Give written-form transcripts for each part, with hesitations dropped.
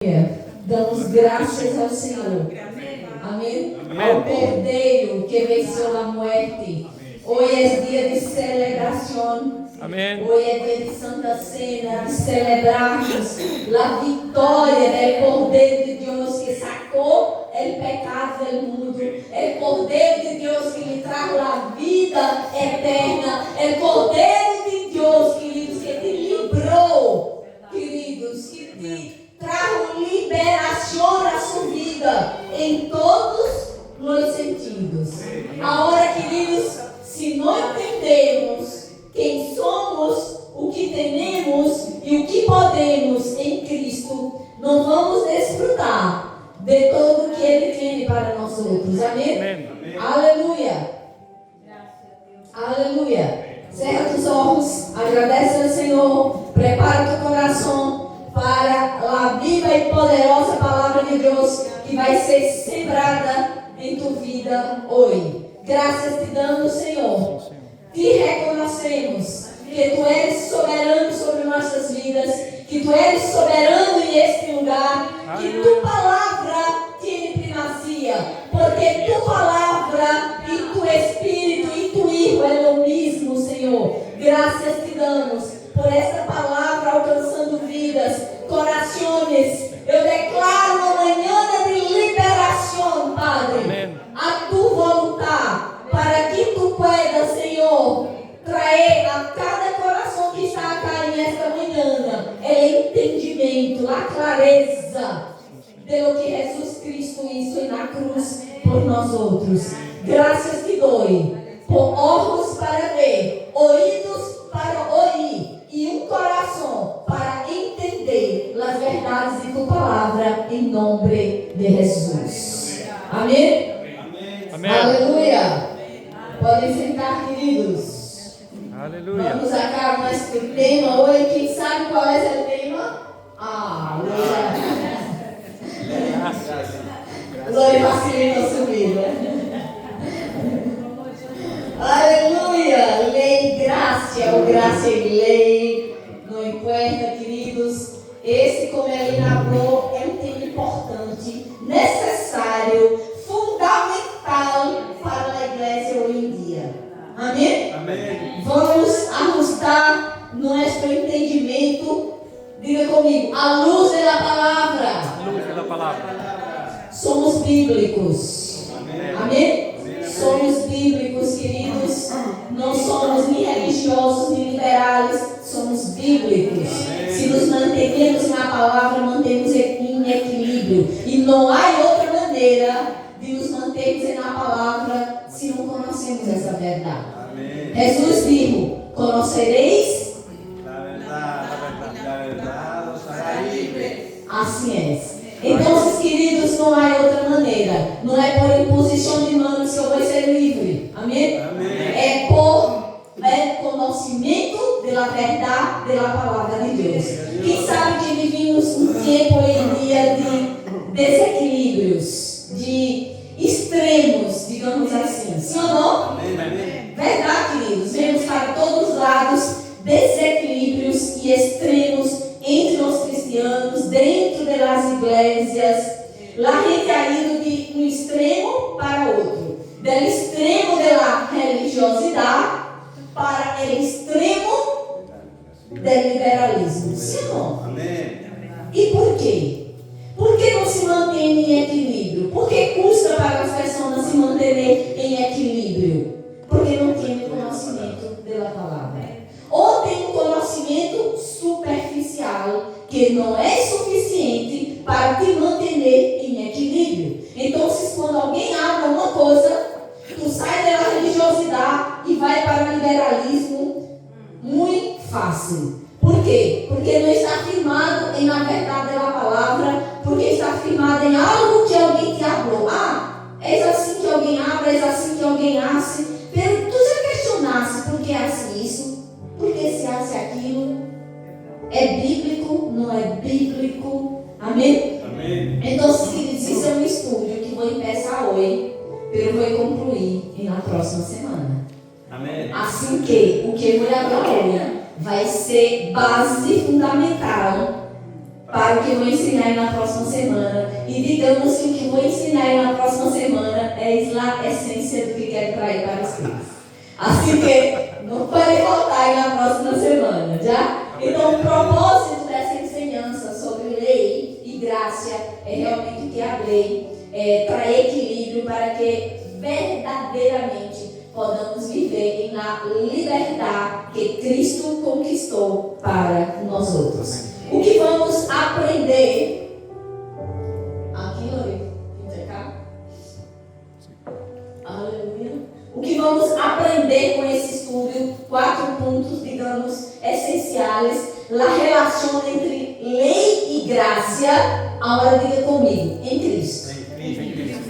Damos graças ao Senhor. Amém? Ao Cordeiro que venceu a morte. Hoje é dia de celebração. Amém. Hoje é dia de Santa Cena, de celebrarmos a vitória do Cordeiro de Deus que sacou o pecado do mundo. O Cordeiro de Deus que lhe traz a vida eterna. O Cordeiro de Deus, queridos, que te livrou, queridos, que te traz liberação na sua vida em todos os sentidos. Agora, queridos, se não entendemos quem somos, o que temos e o que podemos em Cristo, não vamos desfrutar de tudo o que Ele tem para nós outros. Amém? Amém. Aleluia. Aleluia. Cerra os olhos, agradece ao Senhor, prepara o teu coração para a viva e poderosa palavra de Deus que vai ser sembrada em tua vida hoje. Graças te damos, Senhor. Te reconhecemos que Tu eres soberano sobre nossas vidas, que Tu eres soberano em este lugar, que Tu palavra tem primazia, porque Tu palavra e Tu Espírito e Tu Hijo é o mesmo, Senhor. Graças te damos por esta palavra alcançando vidas, corações. Eu declaro uma manhã de liberação, Padre. Amém. A Tu vontade, para que Tu puedas, Senhor, trazer a cada coração que está a cair nesta manhã entendimento, a clareza de lo que Jesus Cristo hizo na cruz por nós outros. Graças te dou por olhos para ver, ouvidos para ouvir e um coração para entender as verdades de Tu palavra em nome de Jesus. Amém? Amém. Aleluia. Podem sentar, queridos. Aleluia. Vamos sacar mais do tema hoje. Quem sabe qual é o tema? Glória facilita a sua vida. Aleluia. Lei, graça, ou graça e lei. Não importa, queridos. Esse, como ele narrou, é um tema importante, necessário, fundamental para a igreja hoje em dia. Amém? Amém. Vamos ajustar nosso entendimento. Diga comigo, à luz da palavra. A luz da palavra. Somos bíblicos. Amém. Amém? Somos bíblicos, queridos. Não somos nem religiosos, nem liberais. Somos bíblicos. Se nos mantemos na palavra, mantemos em equilíbrio. E não há outra maneira de nos mantermos na palavra se não conhecemos essa verdade. Amém. Jesus disse: conocereis La verdad os hará livre. assim é. Então, queridos, não há outra maneira. Não é por imposição de mãos que eu vou ser livre. Amém? Amém. É por conhecimento da verdade da palavra de Deus. Quem sabe que vivemos um tempo em dia de desequilíbrios, de extremos, digamos assim. Sim ou não? Amém. Verdade, queridos. Vemos para todos os lados desequilíbrios e extremos entre os cristianos, dentro das igrejas. A gente ha ido de um extremo para outro. Do extremo da religiosidade para o extremo do liberalismo. Sim ou não? Amém. E por quê? Por que não se mantém em equilíbrio? Por que custa para as pessoas se manterem em equilíbrio? Porque não tem conhecimento da palavra. Ou tem um conhecimento superficial que não é suficiente para te manter em equilíbrio. Então, quando alguém abre uma coisa, tu sai da religiosidade e vai para o liberalismo muito fácil. Por quê? Porque não está firmado na verdade da palavra, porque está firmado em algo que alguém te falou. É assim que alguém abre, é assim que alguém nasce. Tu já questionasse por que é assim isso? Por que se hace aquilo? É bíblico? Não é bíblico? Amém? Amém. Então, queridos, isso é um estúdio que vou começar hoje, eu vou concluir na próxima semana. Amém. Assim que o que eu vou abrir hoje vai ser base fundamental para o que vou ensinar na próxima semana. E digamos que o que vou ensinar na próxima semana é a essência do que quero trazer para vocês. Assim que não pode faltar na próxima semana, já? Então, o propósito dessa ensinança sobre lei e graça é realmente que a lei traz equilíbrio para que verdadeiramente podamos viver na liberdade que Cristo conquistou para nós outros. O que vamos aprender aqui, Lore? Aleluia. O que vamos aprender com esse estudo? 4 pontos, digamos, essenciais. A relação entre lei e graça. Agora diga comigo, em Cristo. Em Cristo.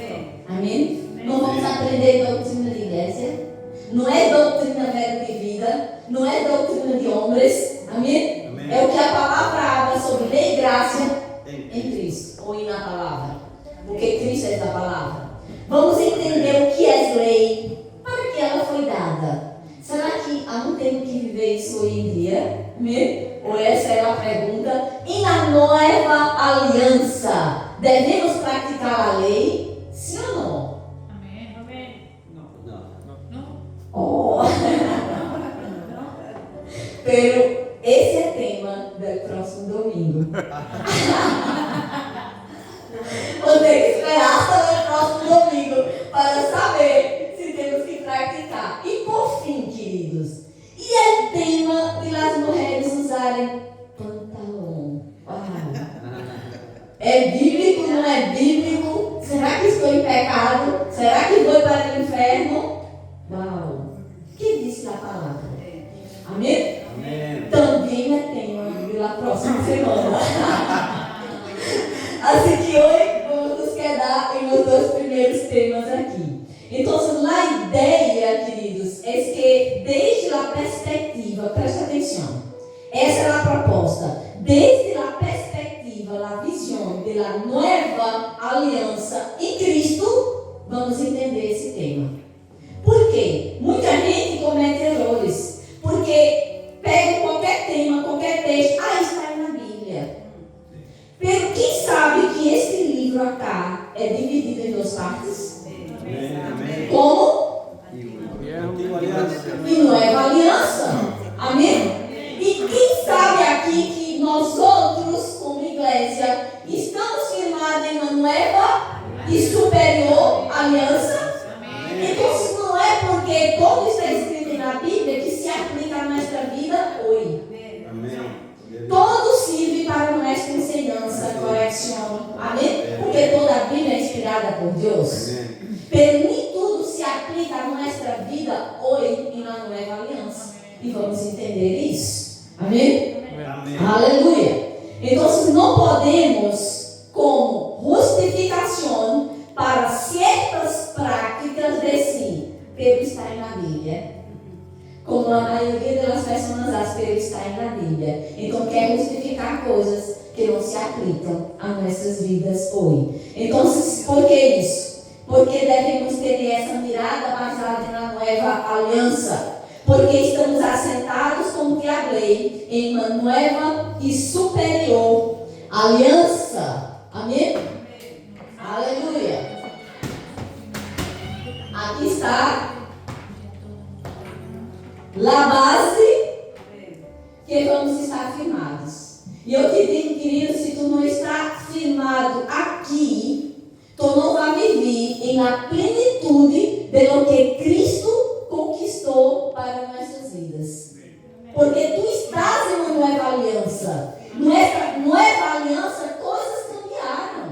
Amém? Não vamos aprender doutrina de igreja. Não é doutrina verbo de vida. Não é doutrina de homens. Amém? É o que a palavra habla sobre lei e graça em Cristo, ou na palavra. Porque Cristo é a palavra. Vamos entender o que é lei, para que ela foi dada. Será que não temos que viver isso hoje em dia? Ou essa é a pergunta? E na nova aliança, devemos praticar a lei? Sim ou não? Amém. Amém. Não. Oh. Pero esse é tema do próximo domingo. Vou ter que esperar até o próximo domingo para saber se temos que praticar. E por fim, queridos, e é tema de as mulheres usarem pantalão. Uau. É bíblico, não é bíblico? Será que estou em pecado? Será que vou para o inferno? Uau! O que disse a palavra? Amém? Amém. Também é tema da próxima semana. Assim que hoje vamos nos quedar em os 2 primeiros temas aqui. Então, a ideia, queridos, é que desde a perspectiva, preste atenção, essa é a proposta, desde a perspectiva, a visão da nova aliança em Cristo, vamos entender esse tema. Por quê? Muita gente comete erros, porque pega qualquer tema, qualquer texto, está na Bíblia. Pero quem sabe que este livro aqui é dividido em 2 partes? Amém. Como? Antiga aliança. E nova aliança. Amém? E quem sabe aqui que nós outros, como igreja, estamos firmados em uma nova e superior aliança? Então, não é porque todo está escrito na Bíblia que se aplica à nossa vida hoje. Amém. Todo serve para nossa ensinança, correção. Amém? Porque toda a Bíblia é inspirada por Deus. Amém. Pero nem tudo se aplica à nossa vida hoje e na nova aliança. E vamos entender isso. Amém? Amém. Aleluia. Então, não podemos, como justificação para certas práticas de si, pero está na Bíblia. Como a maioria das pessoas acha, pero está na Bíblia. Então, quer justificar coisas que não se aplicam às nossas vidas hoje. Então, por que isso? Porque devemos ter essa mirada baseada na nova aliança. Porque estamos assentados, como te falei, em uma nova e superior aliança. Amém? Aleluia. Aqui está a base que vamos estar firmados. E eu te digo, querido, se tu não está firmado aqui, tu não vai viver na plenitude de lo que Cristo conquistou para nossas vidas. Porque tu estás em uma nova aliança. Nova aliança, coisas cambiaram.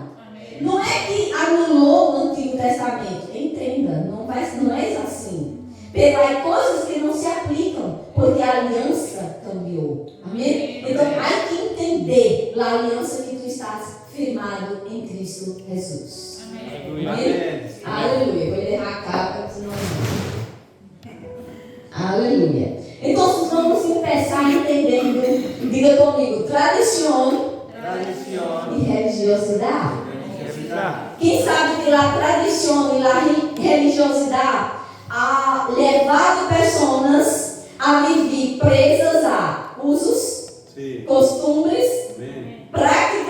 Não é que anulou o Antigo Testamento. Entenda, não é assim. Há coisas que não se aplicam, porque a aliança cambiou. Amém? Então, há que entender a aliança que tu estás firmado em Cristo Jesus. Amém. Aleluia. Vou errar a capa, senão não. Aleluia. Então, vamos começar entendendo, diga comigo, tradição e religiosidade. Quem sabe que a tradição e a religiosidade ha levado pessoas a viver presas a usos, costumes, práticas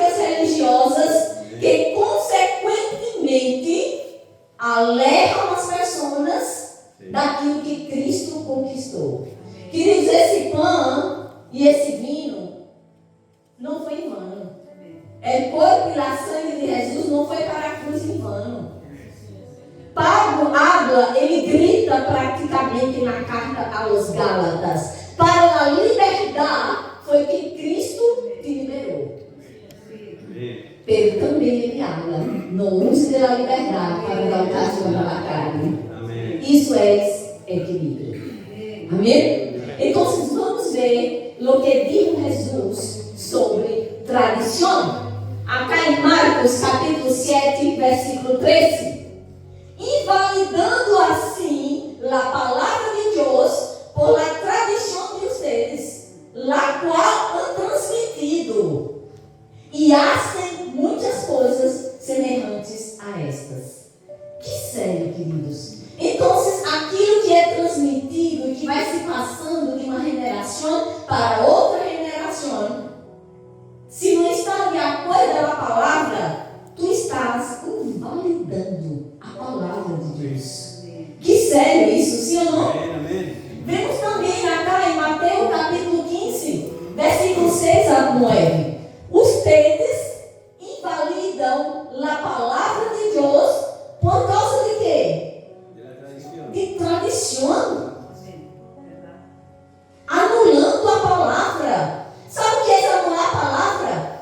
religiosas que, consequentemente, alegram as pessoas daquilo que Cristo conquistou. Queridos, esse pão e esse vinho não foi em vano. É corpo e a sangue de Jesus não foi para a cruz em vano. Pablo habla, ele grita praticamente na carta aos Gálatas: para a liberdade foi que Cristo te liberou. Pero também ele habla, no uso da liberdade para dar ocasião à carne. Isso é equilíbrio. Amém? Então vamos ver o que diz Jesus sobre tradição. Acá em Marcos capítulo 7, versículo 13. Invalidando assim a palavra de Deus por la tradição de vocês, la qual han transmitido, e hacen muitas coisas semelhantes a estas. Que sério, queridos. Então, aquilo que é transmitido e que vai se passando de uma geração para outra geração, se não está de acordo com a palavra, tu estás invalidando a palavra de Deus. Que sério isso, sim ou não? Vemos também acá em Mateus capítulo 15, versículo 6 a 9. Ustedes invalidam a palavra de Deus por causa de quê? De tradição. Anulando a palavra. Sabe o que é anular a palavra?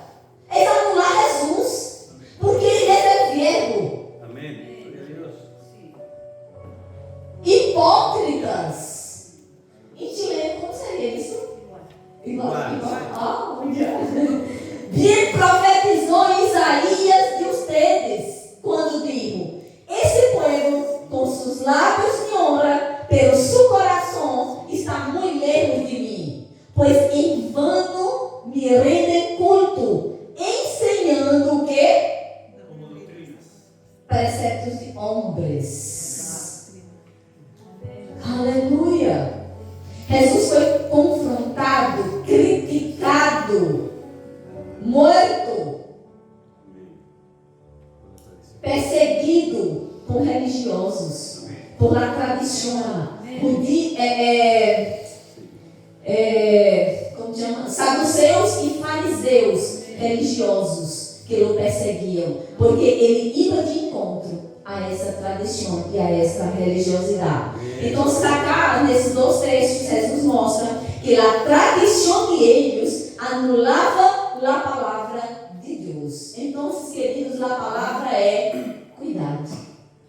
É anular Jesus. Porque ele é verbo. Hipócritas. Em chileno, como seria isso? Igual. Bien profetizou Isaías de ustedes, quando digo: esse povo com seus lábios me honra, pero su coração está muito lejos de mim, pois em vano me rendem culto, ensinando o quê? Preceptos de homens. Aleluia! Jesus foi confrontado, criticado, morto, perseguido por religiosos, por la tradição, como chama? Saduceus e fariseus religiosos que o perseguiam, porque ele ia de encontro a essa tradição e a essa religiosidade. Então, cá, nesses dois textos, Jesus mostra que a tradição de eles anulava a palavra de Deus. Então, queridos, a palavra é cuidado.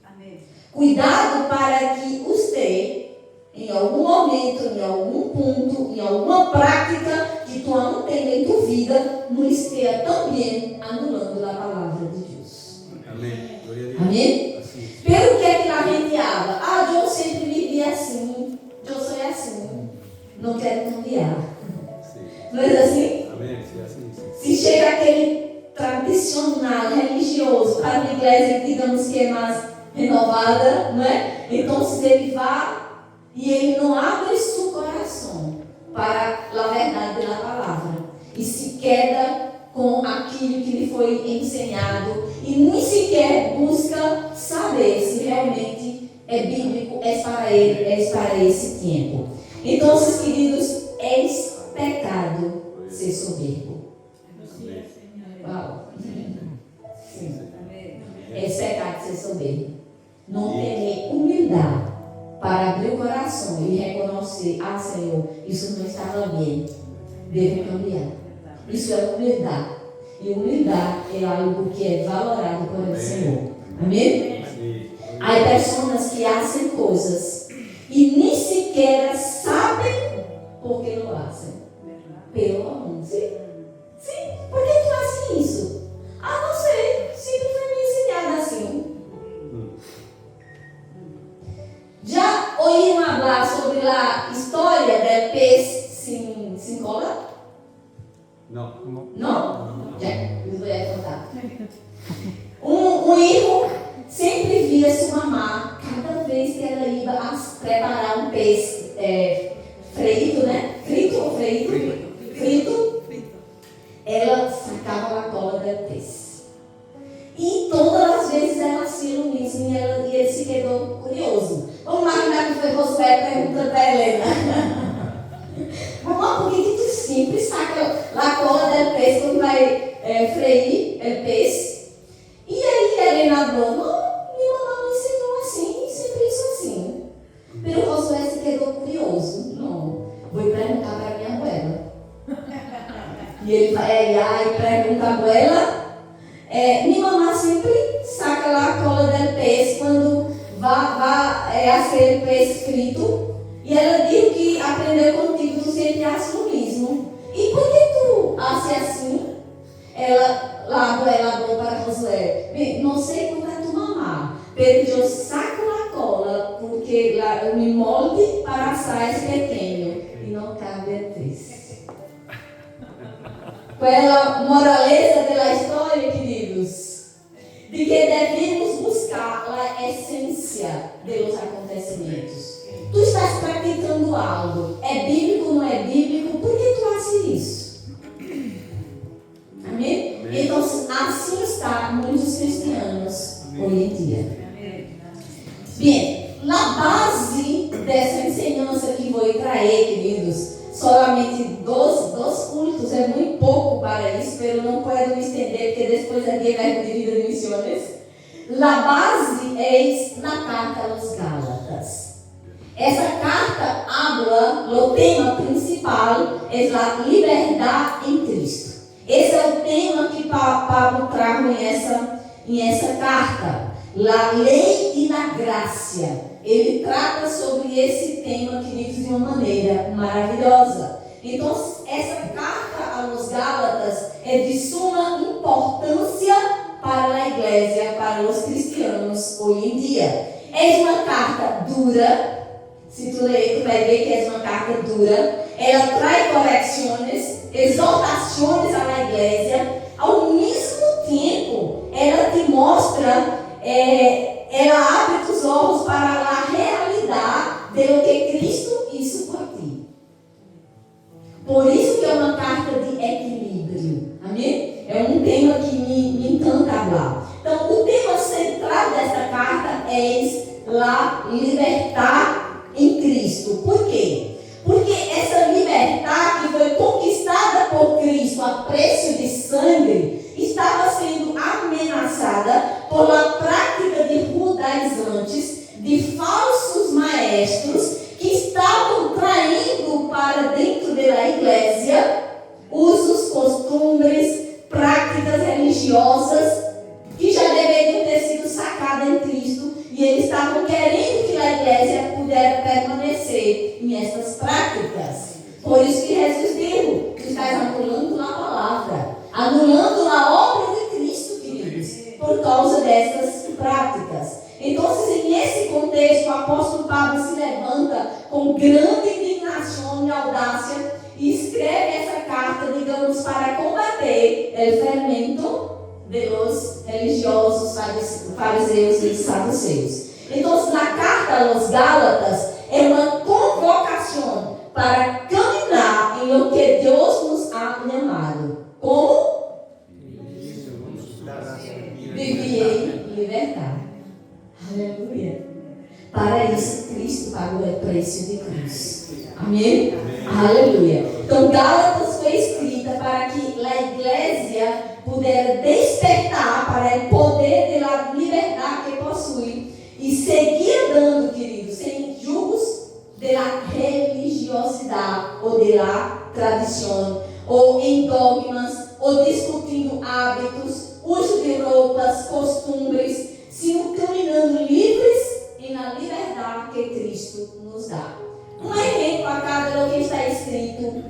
Amém. Cuidado para que você, em algum momento, em algum ponto, em alguma prática que tu não tenha em tua vida, não esteja também anulando a palavra de Deus. Amém. Amém? Pelo que é que a gente habla? Ah, eu sempre vivi assim, eu sou assim, não quero cambiar. Não é assim? Amém. Sim. Se chega aquele tradicional, religioso, para uma igreja, digamos que é mais renovada, não é? Então, ele vai e ele não abre seu coração para a verdade da palavra e se queda com aquilo que lhe foi ensinado e nem sequer busca saber se realmente é bíblico, é para ele, é para esse tempo. Então, queridos, é pecado ser soberbo. Uau. Sim. É pecado ser soberbo. Não ter humildade para abrir o coração e reconhecer: ah, Senhor, isso não estava bem, devo cambiar. Isso é humildade. E humildade é algo que é valorado por o Senhor. Amém? Há pessoas que fazem coisas e nem sequer sabem por que não fazem. Pelo amor. Sim, por que tu faz isso? Ah, não sei. Sempre foi me ensinado assim. Já ouviram falar sobre a história do peixe sem cola? Não? Já, eu vou contar. Um hijo sempre via sua mamá, cada vez que ela ia preparar um peixe frito, né? Frito ou frito? Frito. Ela sacava a cola do peixe. ciúmismo e ele se quedou curioso. Vamos imaginar que foi Josué perguntando para Helena. Mamãe, por que tu sempre saca a cola do peixe quando vai freir o peixe? E aí Helena falou, não, minha mamãe me ensinou assim, sempre isso assim. Pero Josué se quedou curioso. Não, vou perguntar para minha abuela. E ele vai e pergunta a abuela. Minha mamãe sempre saca lá a cola do peixe quando vai a ser peixe frito. E ela diz que aprendeu contigo, tu sempre haces o mesmo. E por que tu haces assim? Ela falou para Josué, não sei como é tu mamar, mas eu saco a cola porque o me molde para sais pequeno e não cabe a triste. Qual é a moraleza da história, queridos? De que devemos buscar a essência dos acontecimentos. Tu estás praticando algo, é bíblico ou não é bíblico? Por que tu haces isso? Amém? Então, assim está muitos cristianos hoje em dia. Bem, na base dessa ensinança que vou trazer, queridos, solamente dois cultos é muito pouco para isso, mas eu não posso me estender, porque depois é dia de vida de missões. A base é na carta aos Gálatas. Essa carta habla, o tema principal é a liberdade em Cristo. Esse é o tema que Pablo traz em essa carta. A lei e a graça. Ele trata sobre esse tema, queridos, de uma maneira maravilhosa. Então, essa carta aos Gálatas é de suma importância para a igreja, para os cristianos hoje em dia. É uma carta dura. Se tu ler, tu vai ver que é uma carta dura. Ela traz correções, exortações à igreja. Ao mesmo tempo, ela te mostra, ela abre os olhos para a realidade de lo que Cristo hizo por ti. Por isso que é uma carta de equilíbrio. Amém? É um tema que me encanta falar. Então, o tema central desta carta é a liberdade em Cristo. Por quê? Porque essa liberdade que foi conquistada por Cristo a preço de sangue estava sendo ameaçada por uma prática de judaizantes, de falsos maestros que estavam traindo para dentro da igreja usos, costumes, práticas religiosas que já deveriam ter sido sacadas em Cristo. E eles estavam querendo que a igreja pudesse permanecer em essas práticas. Por isso que Jesus disse, tu estás anulando a palavra, anulando a obra de Cristo, queridos, por causa dessas práticas. Então, nesse contexto, o apóstolo Pablo se levanta com grande indignação e audácia e escreve essa carta, digamos, para combater o fermento de los religiosos, fariseus e saduceus. Então, na carta aos Gálatas, é uma convocação para caminhar em o que Deus nos ha chamado. Como? Viver em liberdade. Aleluia. Para isso, Cristo pagou o preço de cruz. Amém? Aleluia. Então, Gálatas foi escrita para que a igreja pudesse despertar para o poder da liberdade que possui e seguir andando, queridos, sem julgos da religiosidade ou da tradição, ou em dogmas, ou discutindo hábitos, uso de roupas, costumes, sino caminhando livres e na liberdade que Cristo nos dá. Um exemplo a cada do que está escrito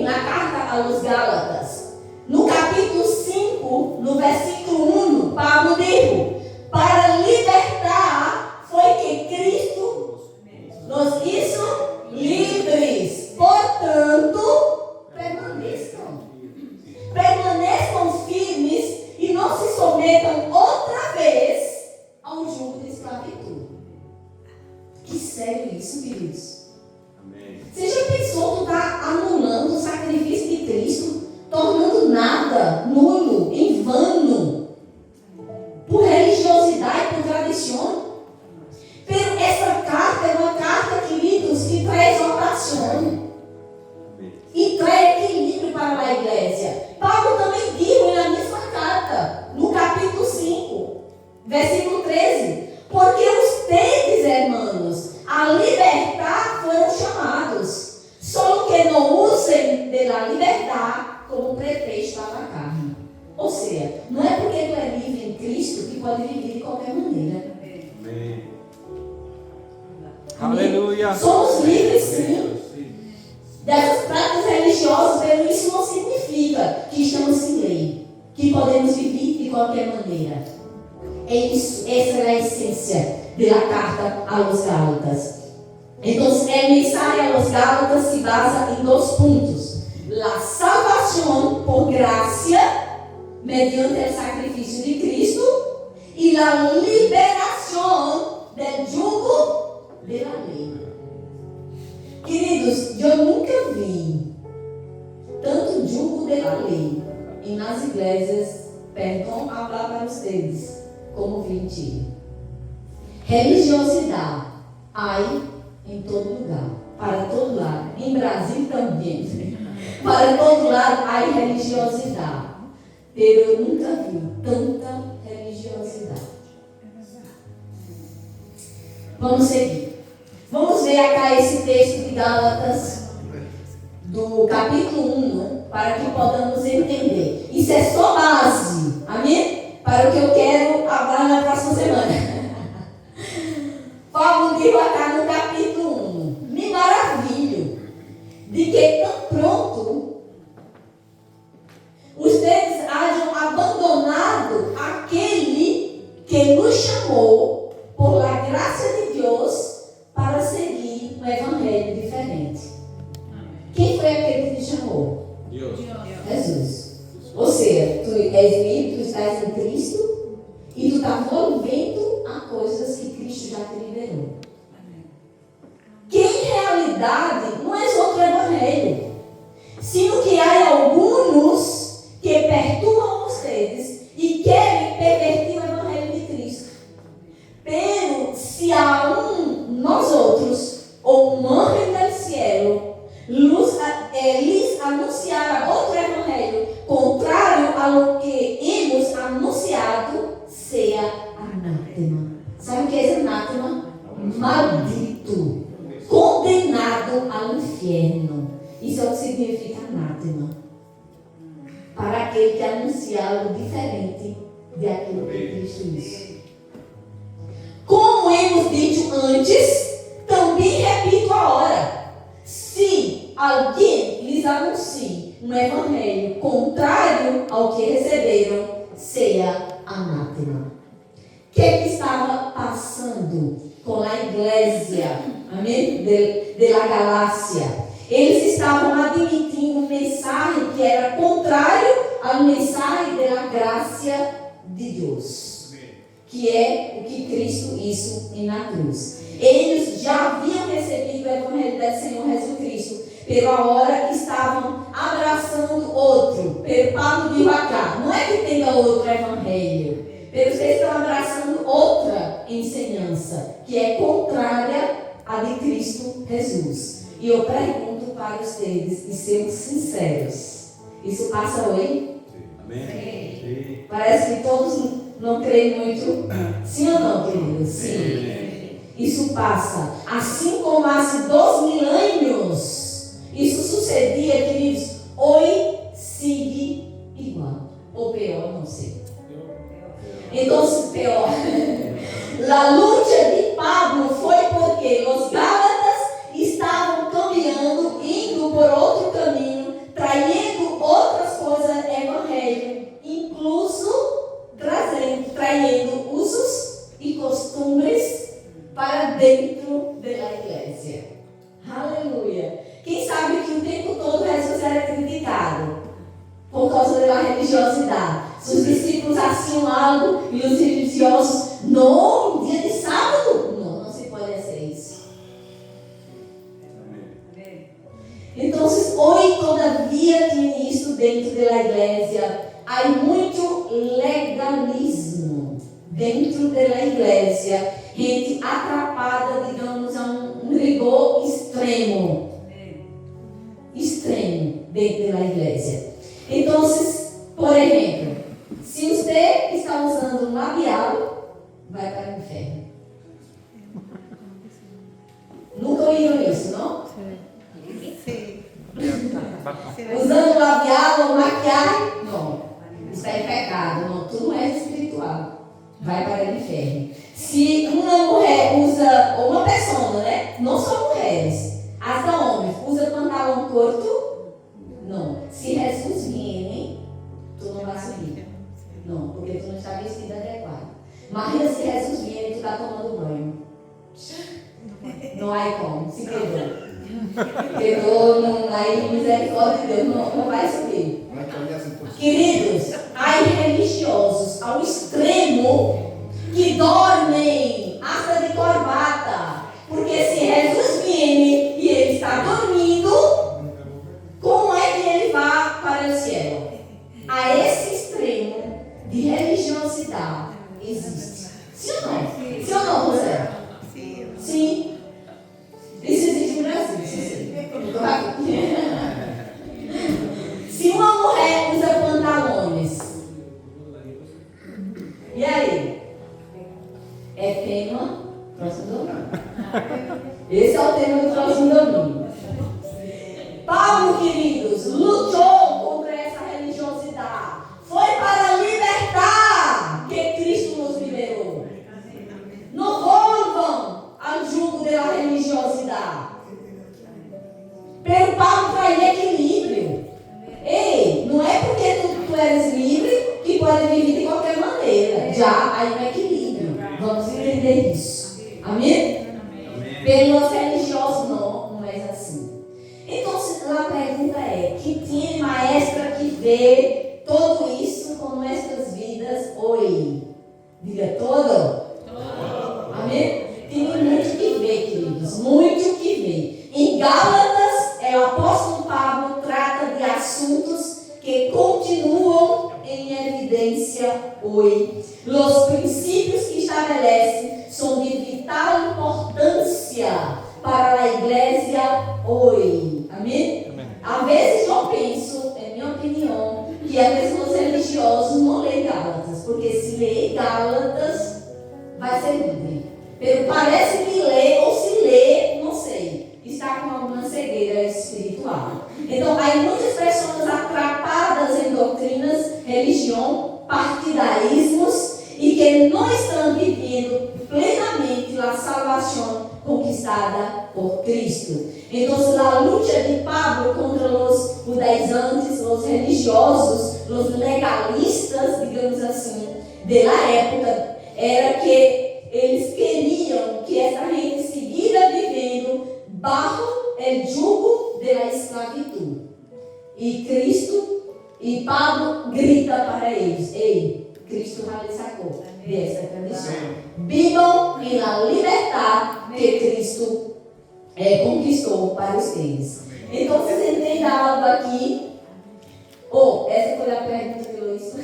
na carta aos Gálatas. No capítulo 5, no versículo 1, Pablo diz: para libertar foi que Cristo nos hizo livres. Portanto, permaneçam firmes e não se sometam outra vez ao jugo de escravidão. Que sério isso, queridos? Amém. Você já pensou, tu está anulando o sacrifício de Cristo, tornando nada nulo, em vano, por religiosidade? Não é porque tu é livre em Cristo que pode viver de qualquer maneira. Amém. Aleluia. Somos livres, sim, dessas práticas religiosas, mas isso não significa que estamos sem lei, que podemos viver de qualquer maneira. É isso, essa é a essência da carta aos Gálatas. Então, a mensagem aos Gálatas se basa em 2 puntos: la salvación por gracia, mediante o sacrifício de Cristo, e la liberação del jugo de la lei. Queridos, eu nunca vi tanto jugo de la lei nas igrejas, perdão falar para vocês, como vi em Chile. Religiosidade, ai, em todo lugar, para todo lado, em Brasil também, para todo lado há religiosidade, eu nunca vi tanta religiosidade. Vamos seguir. Vamos ver acá esse texto de Gálatas, do capítulo 1, para que podamos entender. Isso é só base, amém? Para o que eu quero falar na próxima semana. Paulo diz acá no capítulo 1: me maravilho de que tão pronto vocês hajam abandonado aquele que nos chamou por la graça de Deus para seguir um evangelho diferente. Quem foi aquele que te chamou? Deus. Jesus. Ou seja, tu és livre, tu estás em Cristo e tu estás volvendo a coisas que Cristo já te liberou. Que em realidade não é outro evangelho, sino que há alguns que perturbam vocês e querem perverter o evangelho de Cristo. Pero se há nós outros, ou um ángel del cielo, lhes anunciar outro evangelho contrário ao que hemos anunciado, seja anátema. Sabe o que é anátema? Maldito, condenado ao inferno. Isso é o que significa anátema. Para aquele que anuncia algo diferente de aquilo que Cristo disse. Como hemos dito antes, também repito agora: se alguém lhes anuncie um evangelho contrário ao que receberam, seja anátema. O que estava passando com a igreja, amém? De la Galácia? Eles estavam admitindo uma mensagem que era contrário à mensagem da graça de Deus, que é o que Cristo hizo na cruz. Eles já haviam recebido o evangelho do Senhor Jesus Cristo, pero agora estavam abraçando outro. Pero Paulo diz acá: não é que tenha outro evangelho, pero vocês estão abraçando outra ensinança que é contrária à de Cristo Jesus. E eu pergunto para vocês, e sejam sinceros: isso passa hoje? Amém. Sim. Parece que todos não creem muito. Sim ou não, queridos? Sim. Isso passa. Assim como há 2 milênios, isso sucedia, queridos, hoje sigue igual. Ou pior, não sei. Então, pior. A luta de Pablo foi porque os Gálatas estavam caminhando, indo por outro caminho, traindo outras coisas do evangelho, incluso traindo usos e costumes para dentro da igreja. Aleluia! Quem sabe que o tempo todo Jesus era criticado por causa da religiosidade. Se os discípulos faziam algo e os religiosos, não, dia de sábado, não se pode fazer isso. Então, hoje todavia tem isso dentro da igreja. Há muito legalismo dentro da igreja. Gente atrapada, digamos, a um rigor extremo. Extremo dentro da igreja. Então, por exemplo, se você está usando um labial, vai para o inferno. Nunca ouviram isso, não? Sim. Usando labial ou maquiagem, não. está em pecado. Não, tu não és espiritual. Vai para o inferno. Se uma mulher usa, ou uma pessoa, né? Não só mulheres, até homens, usa pantalão curto, não. Se Jesus vier, tu não vai subir. Não, porque tu não está vestida adequada. Mas se Jesus vier, tu está tomando banho. Não há como, se quedou. Quedou, não, aí misericórdia de Deus, não vai subir. Queridos, há religiosos ao extremo que dormem hasta de corbata. Porque se Jesus vier e ele está dormindo, como é que ele vai para o céu? A esse extremo de religiosidade existe. Sim ou não? Sim ou não, José? Sim. Isso existe no Brasil, sim. Se uma mulher usa pantalones, e aí? É tema próximo domingo. Esse é o tema do próximo domingo. Paulo, queridos, lutou contra essa religiosidade. Foi para libertar que Cristo nos liberou. Não voltam ao jugo da religiosidade. Pelo Paulo traía equilíbrio. Ei, não é porque tu eres livre que pode viver de qualquer maneira. Já aí no equilíbrio. Vamos entender isso. Amém? Pelos religiosos não é assim. Então a pergunta é: que tem maestra que vê tudo isso com nossas vidas hoje? Diga todo. Amém? Tem muito que ver, queridos. Muito que ver. Em Gálatas, o apóstolo Pablo trata de assuntos que continuam em evidência hoje. Os princípios que estabelece são de vital importância para a igreja hoje. Amém? Amém? Às vezes eu penso, é minha opinião, que às vezes os religiosos não leem Gálatas, porque se ler Gálatas vai ser livre. Parece que lê, ou se lê, não sei, está com alguma cegueira espiritual. Então, há muitas pessoas atrapadas em doutrinas, religião, partidarismos, e que não estão vivendo plenamente a salvação conquistada por Cristo. Então, a luta de Pablo contra os judaizantes, os religiosos, os legalistas, digamos assim, da época, era que eles queriam que essa gente seguira vivendo bajo o jugo da esclavitud. E Cristo, e Pablo grita para eles: ei, Cristo já lhes sacou dessa condição. Vivam em la liberdade que Cristo conquistou para vocês. Então, vocês entendem algo aqui? Essa foi a pergunta que eu fiz.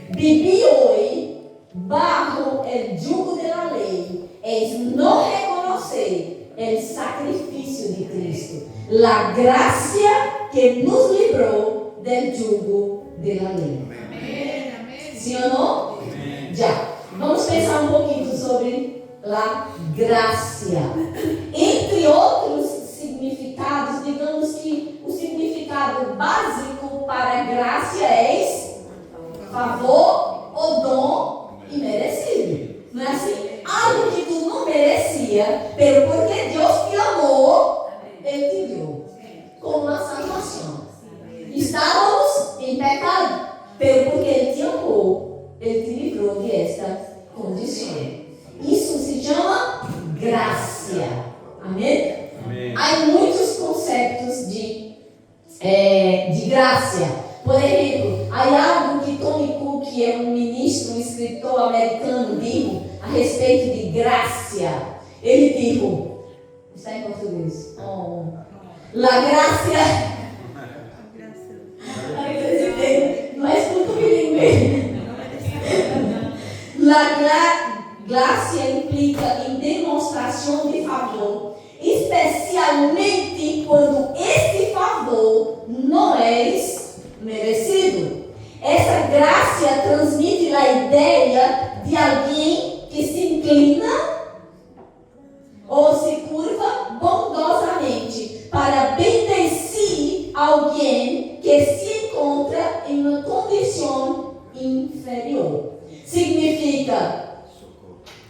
Vivi hoje bajo el jugo de la ley es no reconocer el sacrificio de Cristo, la gracia que nos libró del jugo de la ley. ¿Sí o no? Já. Vamos pensar um pouquinho sobre a gracia. Entre outros significados, digamos que o significado básico para graça é favor ou dom imerecido. Não é assim? Algo que tu não merecia, porque Deus te amou, Ele te deu como uma salvação. Estávamos em pecado, porque Ele te amou, Ele te livrou de esta condição. Isso se chama graça. Amém? Amém. Há muitos conceitos de graça. Por exemplo, há algo que Tony Cook, que é um ministro, um escritor americano, disse a respeito de graça. Ele disse, está em português, la gracia, não é escuto bilíngue. La gracia implica em demonstração de favor, especialmente quando este favor não é merecido. Essa graça transmite a ideia de alguém que se inclina ou se curva bondosamente para bendecir alguém que se encontra em uma condição superior. Significa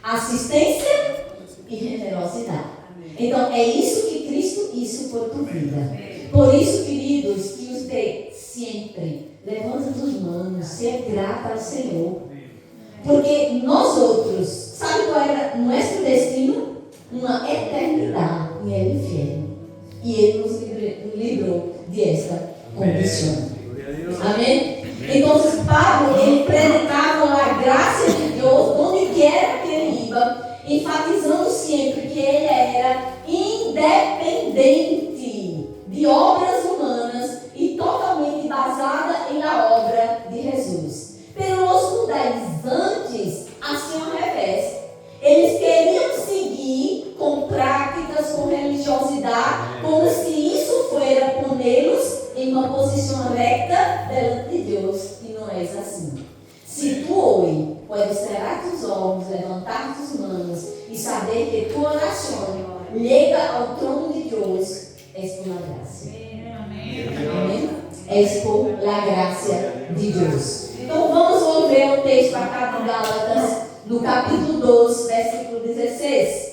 assistência e generosidade. Então, é isso que Cristo hizo por tu vida. Por isso, queridos, que você sempre levanta as mãos, seja grata ao Senhor. Porque nós outros, sabe qual era nosso destino? Uma eternidade em el inferno. E Ele nos livrou desta condição. Amém? Então, Pablo, ele predicava a graça de Deus onde quer que ele ia, enfatizando sempre que ele era independente de obras humanas e totalmente basada na obra de Jesus. Pelos judeus antes, assim ao revés, eles queriam seguir com práticas, com religiosidade, como se isso fosse pô-los em uma posição reta diante de Deus, e não é assim. Se tu hoje puedes cerrar tus olhos, levantar tus manos e saber que tua oração chega ao trono de Deus, é por la graça. Amém? É por la graça de Deus. Então vamos volver o texto para cá de Gálatas, no capítulo 2, versículo 16.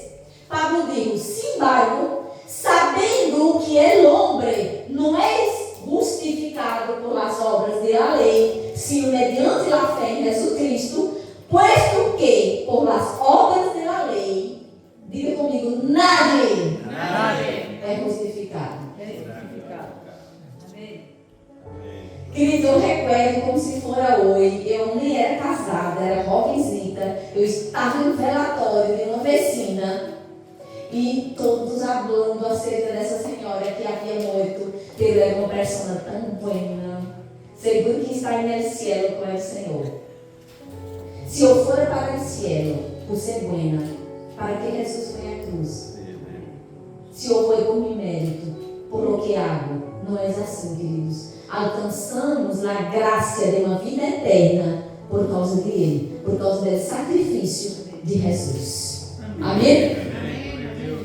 Pablo diz: sin embargo, sabendo que el hombre não é justificado por las obras de la ley, sino mediante la fe en Jesucristo, puesto que por las obras de la ley, diga comigo, nadie é justificado. Querido, eu recuerdo como se fora hoje. Eu nem era casada, era jovenzinha. Eu estava no relatório de uma vecina e todos falando acerca dessa senhora que havia morto. Ela era uma pessoa tão buena. Seguro que está no cielo com o Senhor. Se eu for para o cielo por ser buena, para que Jesus foi à cruz? Se eu for por meu mérito, por lo que hago, não é assim, queridos. Alcançamos a graça de uma vida eterna por causa de Ele, por causa do sacrifício de Jesus. Amém?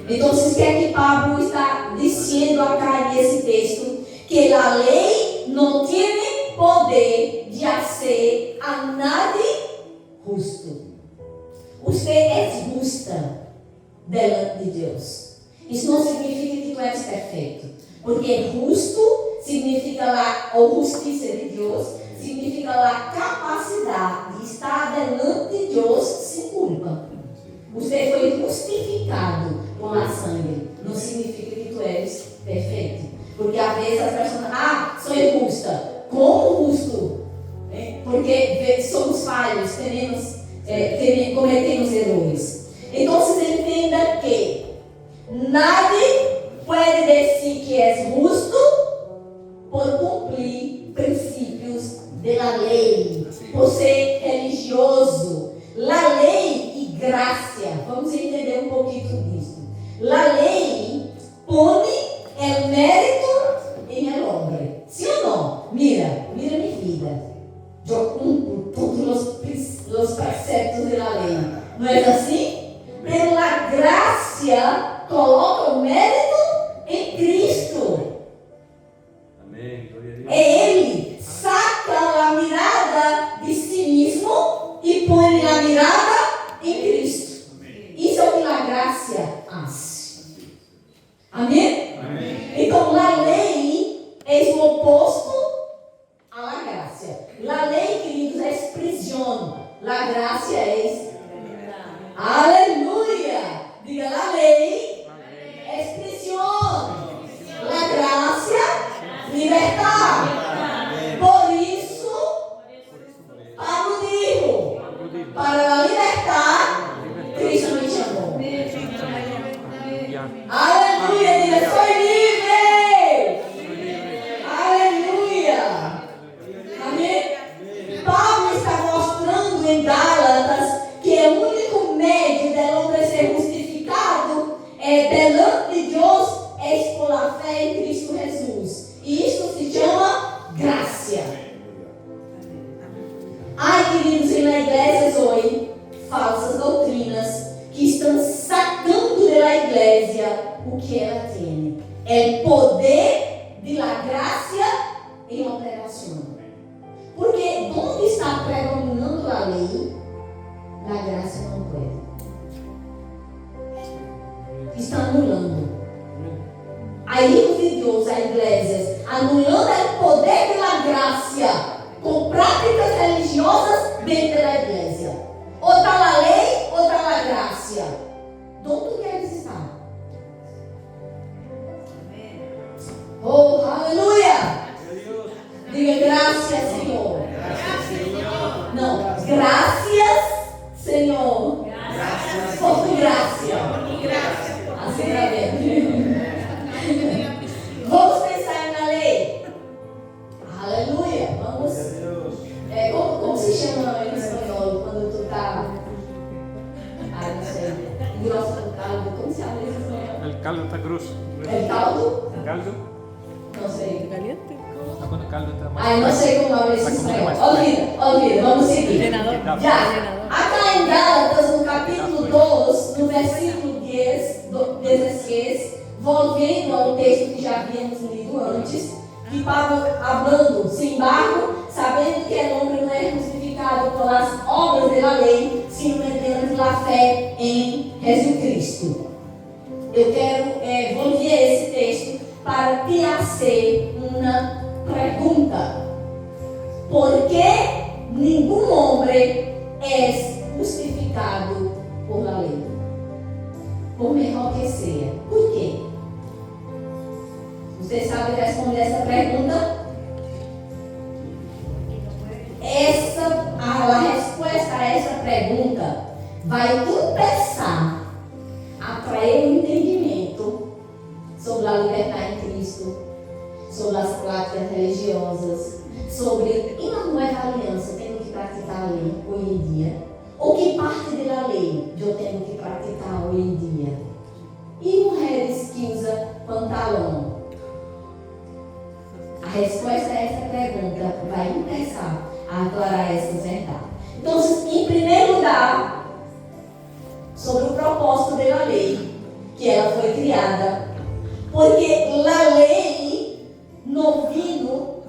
Então, o que é que Pablo está dizendo acá nesse texto? Que a lei não tem poder de fazer a nadie justo. Você é justa diante de Deus. Isso não significa que tu és perfeito, porque justo significa ou justiça de Deus, significa a capacidade de estar diante de Deus sem culpa. Você foi justificado com a sangue. Não significa que tu és perfeito. Porque às vezes as pessoas sou justa. Como justo? Porque somos falhos, cometemos erros. Então você entenda que nadie pode dizer que é justo por cumprir princípios da lei, por ser religioso. La lei e graça, vamos entender um pouquinho disso. La lei põe o mérito em el hombre. Sim ou não? Mira minha vida. Eu cumpro todos os preceptos da lei. Não é assim? Pela graça, coloca o mérito em Cristo. É Ele saca a mirada de si mesmo e põe a mirada em Cristo. Isso é o que a graça faz. Amém? Então, a lei é o oposto à graça. A lei, queridos, é prisão. A graça é aleluia. Diga, a lei é prisão. A graça, libertar. Por isso, Pablo dijo, para libertar, Cristo me chamou. Aleluia, diga, sou livre. Aleluia. Amém? Paulo está mostrando em Gálatas que o único meio de homem ser justificado delante de Deus é por a fé em Cristo Jesus. E isso se chama graça. Ai, queridos, e na igreja hoje, falsas doutrinas que estão sacando da igreja o que ela tem. É o poder de la graça em operação. Porque onde está predominando iglesias, anulando o poder da graça com práticas religiosas dentro da igreja. Ou está na lei, ou está na graça. Onde queres estar? Oh, aleluia! Diga graças, Senhor. Não, graças, Senhor. Por tu graça. Assim para ver. Vamos pensar na lei. Aleluia. Vamos. Como se chama em espanhol quando tu está. Não sei. Grosso do caldo. Como se chama em espanhol? El caldo está grosso. El caldo? Caldo? Não sei. Quando o caldo está mais. Ai, não sei como habla esse espanhol. Olvida. Vamos seguir. Já. Acá em Gálatas, no capítulo 2, no versículo 16, volvendo ao texto que já havíamos lido antes, que Paulo falando, sem embargo, sabendo que o homem não é justificado pelas obras da lei, sino mediante a fé em Jesus Cristo. Eu quero volver esse texto para te fazer uma pergunta. Por que nenhum homem é justificado por la lei? Por melhor que seja. Por quê? Você sabe responder essa pergunta? A resposta a essa pergunta vai começar a trazer um entendimento sobre a liberdade em Cristo, sobre as práticas religiosas, sobre uma nova aliança, tenho que praticar a lei hoje em dia, ou que parte da lei eu tenho que praticar hoje em dia. E mulheres que usam pantalão? A resposta a essa pergunta vai começar a aclarar essa verdade. Então, em primeiro lugar, sobre o propósito da lei, que ela foi criada, porque a lei não vino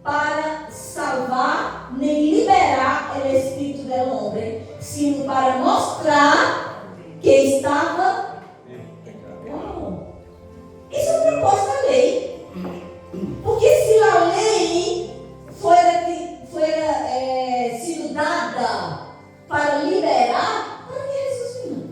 para salvar nem liberar o espírito do homem, sino para mostrar que estava. Uau! Isso é o propósito da lei. Porque se a lei fora sido dada para liberar, para que Jesus vinha?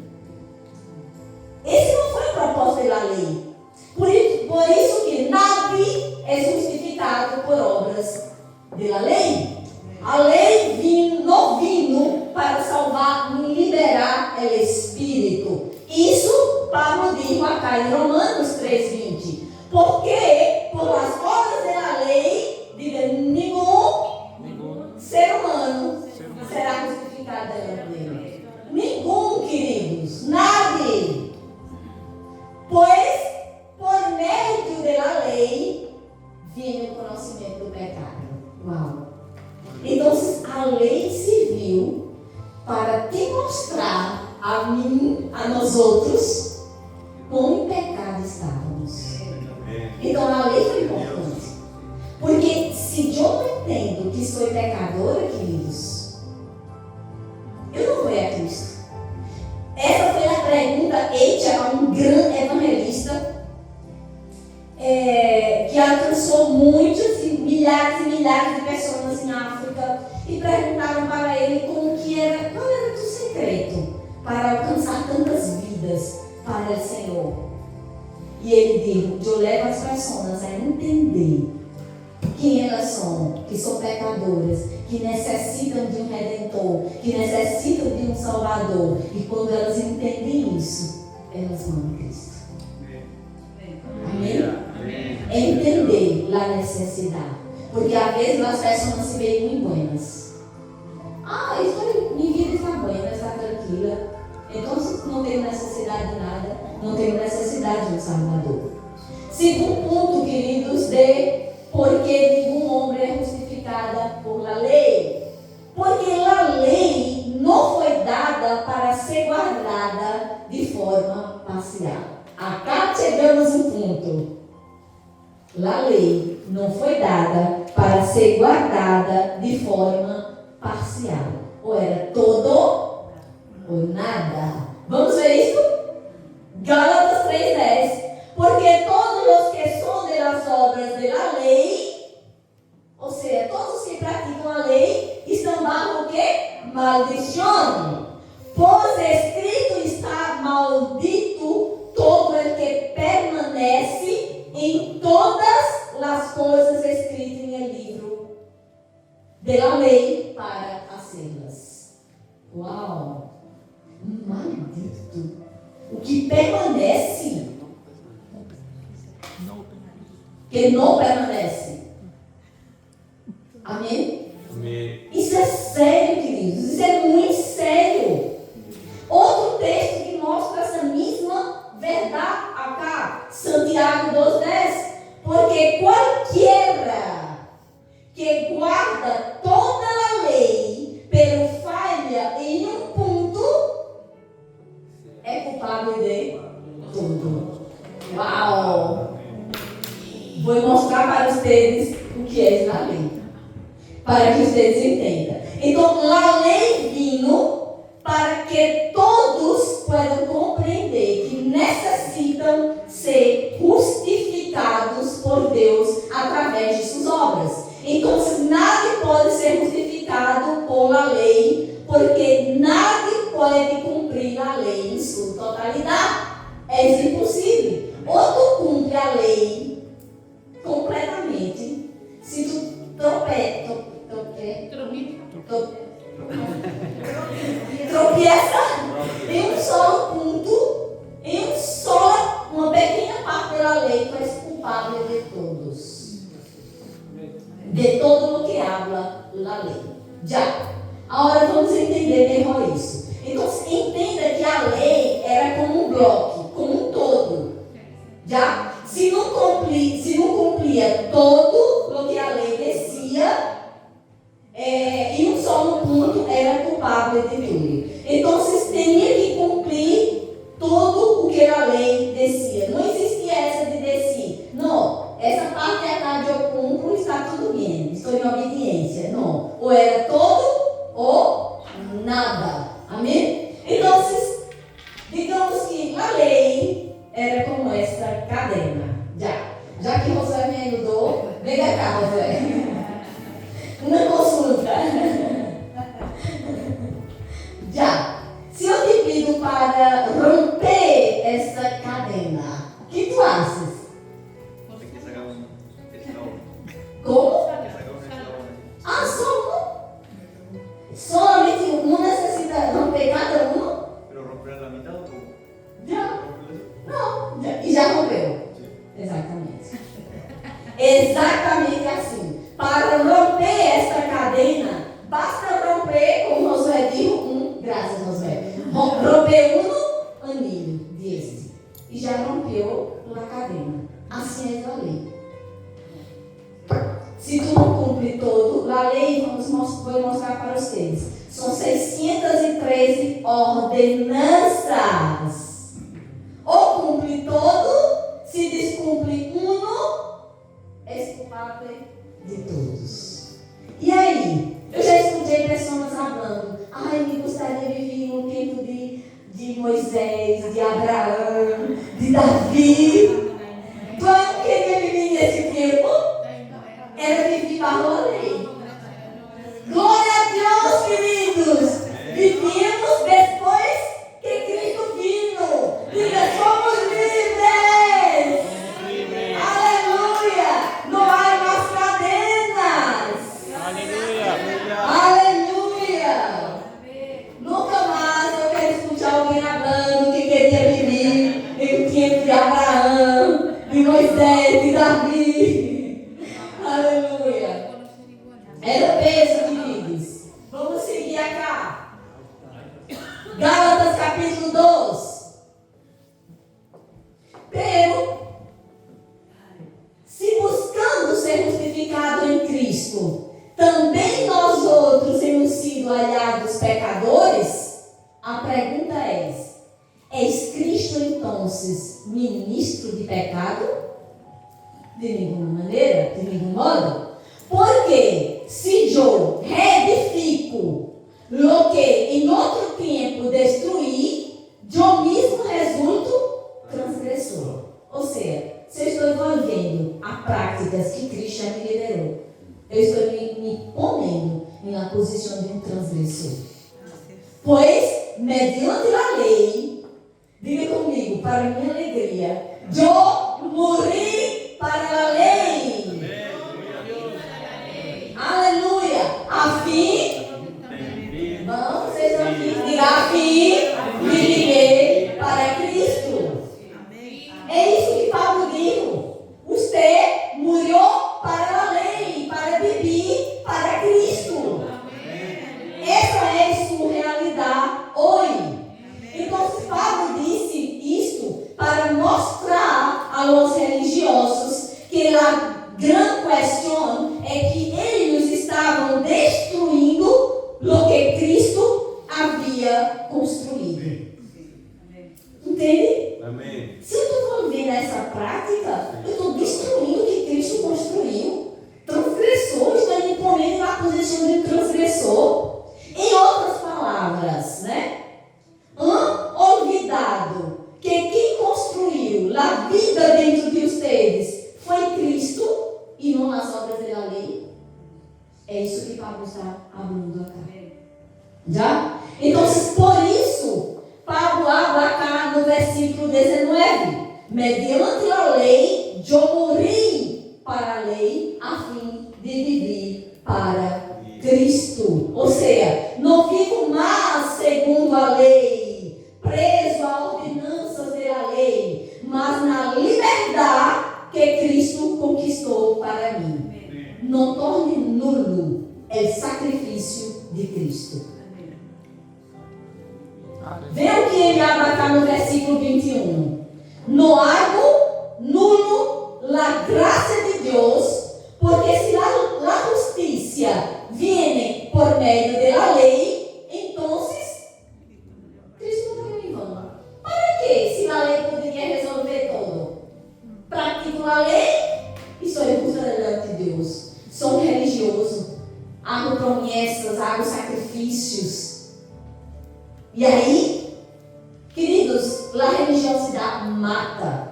Esse não foi o propósito da lei. Por isso que nadie é justificado por obras da lei. A lei não vino para salvar nem liberar o espírito. Isso Paulo diz acá em Romanos 3:20. Porque por as obras da lei, diga, nenhum ser humano será justificado pela lei. Nenhum, queridos, nadie. Pois por meio da lei vinha o conhecimento do pecado. Uau! Então a lei serviu para te mostrar a mim, a nós outros, como em pecado estávamos. Então a lei foi importante. Porque se eu não entendo que sou pecadora, queridos, eu não vou a Cristo. Essa foi a pergunta hecha a um grande evangelista que alcançou muitos, milhares e milhares de pessoas em África, e perguntaram para ele qual era o teu secreto para alcançar tantas vidas para o Senhor. E ele disse: eu levo as pessoas a entender quem elas são, que são pecadoras, que necessitam de um Redentor, que necessitam de um Salvador. E quando elas entendem isso, elas vão a Cristo. Amém? É entender a necessidade. Porque às vezes as pessoas se veem muito buenas. Minha vida está buena, está tranquila. Então não tenho necessidade de nada, não tenho necessidade de um Salvador. Segundo ponto, queridos, de porque nenhum homem é justificado por la lei. Porque a lei não foi dada para ser guardada de forma parcial. Acá chegamos um ponto. A lei não foi dada para ser guardada de forma parcial. Ou era todo ou nada. Vamos ver isso? Gálatas 3:10. Porque todos os que são de las obras maldicionem, pois escrito está: maldito todo el que permanece em todas as coisas escritas em el livro de la lei para hacê-las. Uau! Maldito! O que permanece, que não permanece. Amém? Amém. Isso é sério, queridos. Isso é muito sério. Outro texto que mostra essa mesma verdade acá, Santiago 2:10. Porque qualquer que guarda toda a lei, pero falha em um ponto, é culpado de tudo. Uau! Vou mostrar para vocês o que é a lei, para que vocês entendam. Então, a lei vino para que todos possam compreender que necessitam ser justificados por Deus através de suas obras. Então, nada pode ser justificado por a lei, porque nada pode cumprir a lei em sua totalidade. É impossível. Ou tu cumpre a lei completamente, se tu tropeça em um só ponto, em um só, uma pequena parte da lei, tu és culpável de todos. De todo o que habla a lei. Já. Agora vamos entender melhor isso. Então, entenda que a lei era como um bloco, como um todo. Já? Se não cumpria todo o que a lei descia, em um só ponto, era culpável de tudo. Então, vocês tinham que cumprir tudo o que a lei descia. Não existia essa de descer. Não, essa parte aqui eu cumpro, está tudo bem, estou em obediência. Não, ou era todo ou nada. Amém? Então, digamos que a lei era como essa cadena. Já que você me ajudou, vem cá, José. Uma consulta. Já. Se eu te pido para romper essa cadena, o que tu achas? Como? Ah, só um? Solamente um necessita romper cada um? Pero romper la mitad o todo? Já. Não. Já. E já rompeu? Exatamente. Exatamente assim. Para romper esta cadena, basta romper, como Josué disse, graças a Josué, romper um anilho deste. E já rompeu a cadena. Assim é a lei. Se tu não cumpre todo, a lei, vou mostrar para vocês. São 613 ordenanças. Ou cumpre todo, se descumpre é culpado de todos. E aí? Eu já escutei pessoas falando: ai, me gostaria de viver no tempo de Moisés, de Abraão, de Davi. Tu não queria viver nesse tempo? Era viver bajo a lei. Glória a Deus, queridos! Vivíamos depois que Cristo vino. Diga, somos livres! Aleluia! Não há mais cadenas! Aleluia! Nunca mais eu quero escutar alguém falando que queria viver em tempo de Abraão, de Moisés, de Davi. Aleluia! Era o peso, queridos. Vamos seguir acá. Gálatas capítulo 2. Pero, se buscando ser justificado em Cristo, também nós outros temos sido hallados pecadores, a pergunta é: és Cristo então ministro de pecado? De nenhuma maneira, de nenhum modo. Porque se eu reedifico lo que em outro tempo destruí, eu mesmo resulto transgressor. Ou seja, se eu estou envolvendo a práticas que Cristo já me liberou, eu estou me ponendo na posição de um transgressor. Pois, mediante a lei, diga comigo, para minha alegria, eu morri para a lei. Aleluia. A fim, vamos, vocês aqui, diga a fim de viver para Cristo. É isso que Paulo disse. Você morreu para a lei, para viver para Cristo. Essa é a sua realidade hoje. Então, Paulo disse isto para mostrar aos religiosos que a grande questão é que eles estavam destruindo o que Cristo havia construído. Entende? Amém. Se eu estou vivendo essa prática, eu estou destruindo o que Cristo construiu. Transgressor, estou me ponendo na posição de transgressor. Em outras palavras, né? Olvidado que quem construiu a vida dentro de vocês foi Cristo e não as obras da lei. É isso que Paulo está abrindo aqui. Já? Então, por isso, Paulo abre cá no versículo 19. Mediante a lei, eu morri para a lei, a fim de viver para Cristo. Ou seja, não vivo mais segundo a lei, preso a ordenanças da lei, mas na liberdade que Cristo conquistou para mim. Não torne nulo o sacrifício de Cristo. Vê o que ele abre cá no versículo 21. No hago nulo la graça de Deus, porque se a justiça viene por meio da lei, então Cristo não morreu em vão. Para quê? Se a lei poderia resolver tudo. Pratico a lei e sou justo diante de Deus. Sou um religioso. Hago promessas, hago sacrifícios. E aí, queridos, a religiosidade mata.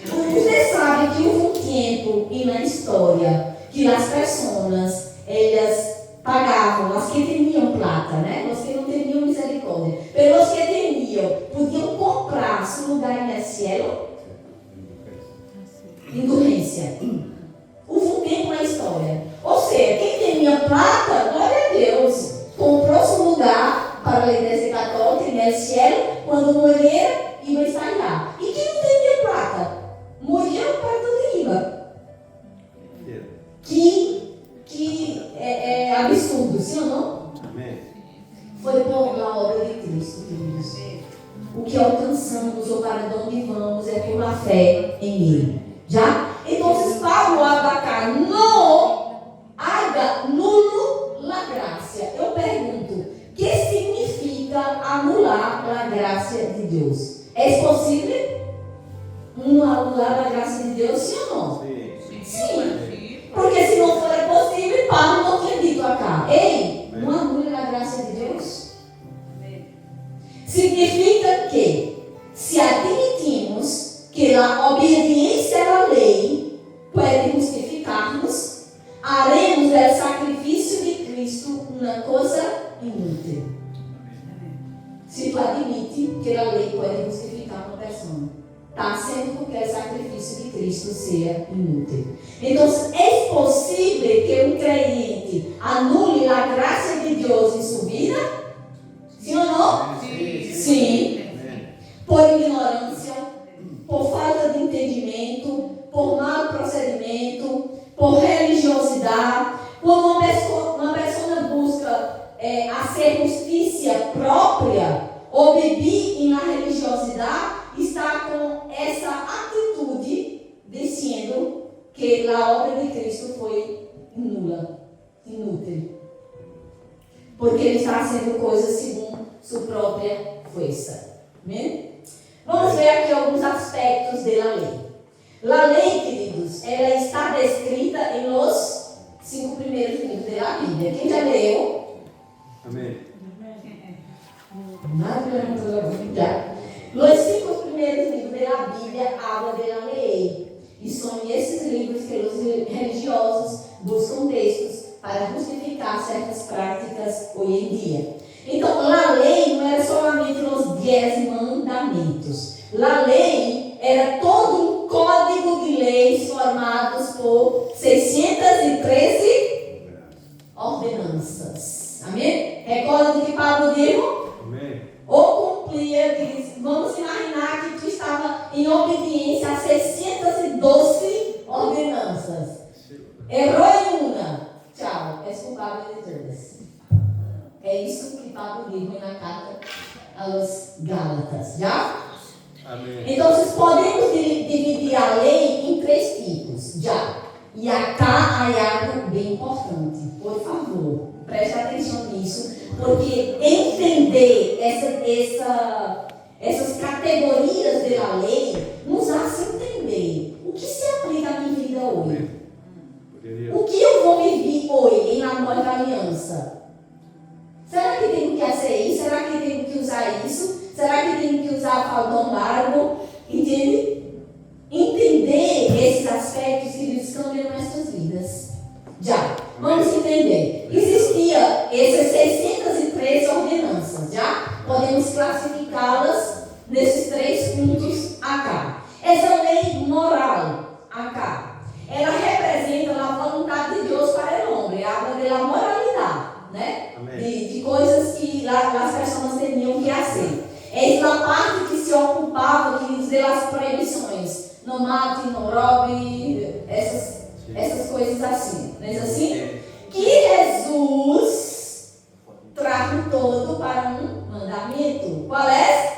Você sabe que houve um tempo e na história que as pessoas, elas pagavam, as que tinham plata, né? Os que não tinham misericórdia. Pelos que tinham, podiam comprar seu lugar no céu. Indulgência. Houve um tempo na história. Ou seja, quem tinha plata, glória a Deus, comprou seu lugar para a igreja católica no céu, quando morrer, ia estar lá. E quem não tinha plata, morria para todo iba. Que é absurdo, sim ou não? Amém. Foi por a obra de Cristo, queridos. O que alcançamos ou para onde vamos é por a fé em Ele. Já? Então, Paulo abaca, não haga nulo la graça. Eu pergunto, o que significa anular a graça de Deus? É possível anular a graça de Deus, sim ou não? Sim. Porque se não for possível, Paulo não tinha dito acá. Ei, não anule a graça de Deus. Significa que, se admitimos que a obediência à lei pode justificar-nos, haremos do sacrifício de Cristo uma coisa inútil. Se tu admite que a lei pode justificar uma pessoa, está sendo que o sacrifício de Cristo seja inútil. Então, é possível que um crente anule a graça de Deus em sua vida? Sim ou não? Sim. Por ignorância, por falta de entendimento, por mau procedimento, por religiosidade, quando uma pessoa busca a ser justiça própria ou viver na religiosidade, está com essa atitude dizendo que a obra de Cristo foi nula, inútil. Porque ele está fazendo coisas segundo sua própria força. Amém? Vamos ver aqui alguns aspectos da lei. A lei, queridos, ela está descrita em os 5 primeiros livros da Bíblia. Quem já leu? Amém. Os 5 primeiros livros da Bíblia falam da lei. E são esses livros que os religiosos buscam textos para justificar certas práticas hoje em dia. Então, a lei 10 mandamentos. A lei era todo um código de leis formados por 613 ordenanças. Amém? Recorda do que Pablo disse? Amém. Ou cumpria, vamos imaginar que tu estava em obediência a 612 ordenanças. Errou em uma. Tchau, és culpado de todas. É isso que Pablo diz na carta aos Gálatas. Já? Amém. Então, vocês podemos dividir a lei em 3 tipos. Já. E acá há algo bem importante. Por favor, preste atenção nisso. Porque entender essas categorias da lei nos faz entender o que se aplica à minha vida hoje. O que eu vou viver hoje em uma nova aliança? Será que tenho que fazer isso? Será que tenho que usar isso? Será que tenho que usar faldão largo? Entende? Entender esses aspectos que eles cambiam nossas vidas. Já. Vamos entender. Existia essas 613 ordenanças. Já? Podemos classificá-las nesses 3 pontos acá. Essa lei moral acá, ela representa a vontade de Deus para o homem. Habla da moralidade, né? De coisas que as pessoas teriam que fazer. É a parte que se ocupava das proibições. Não mate, não roube, essas coisas assim. Não é assim? Que Jesus traz todo para um mandamento. Qual é?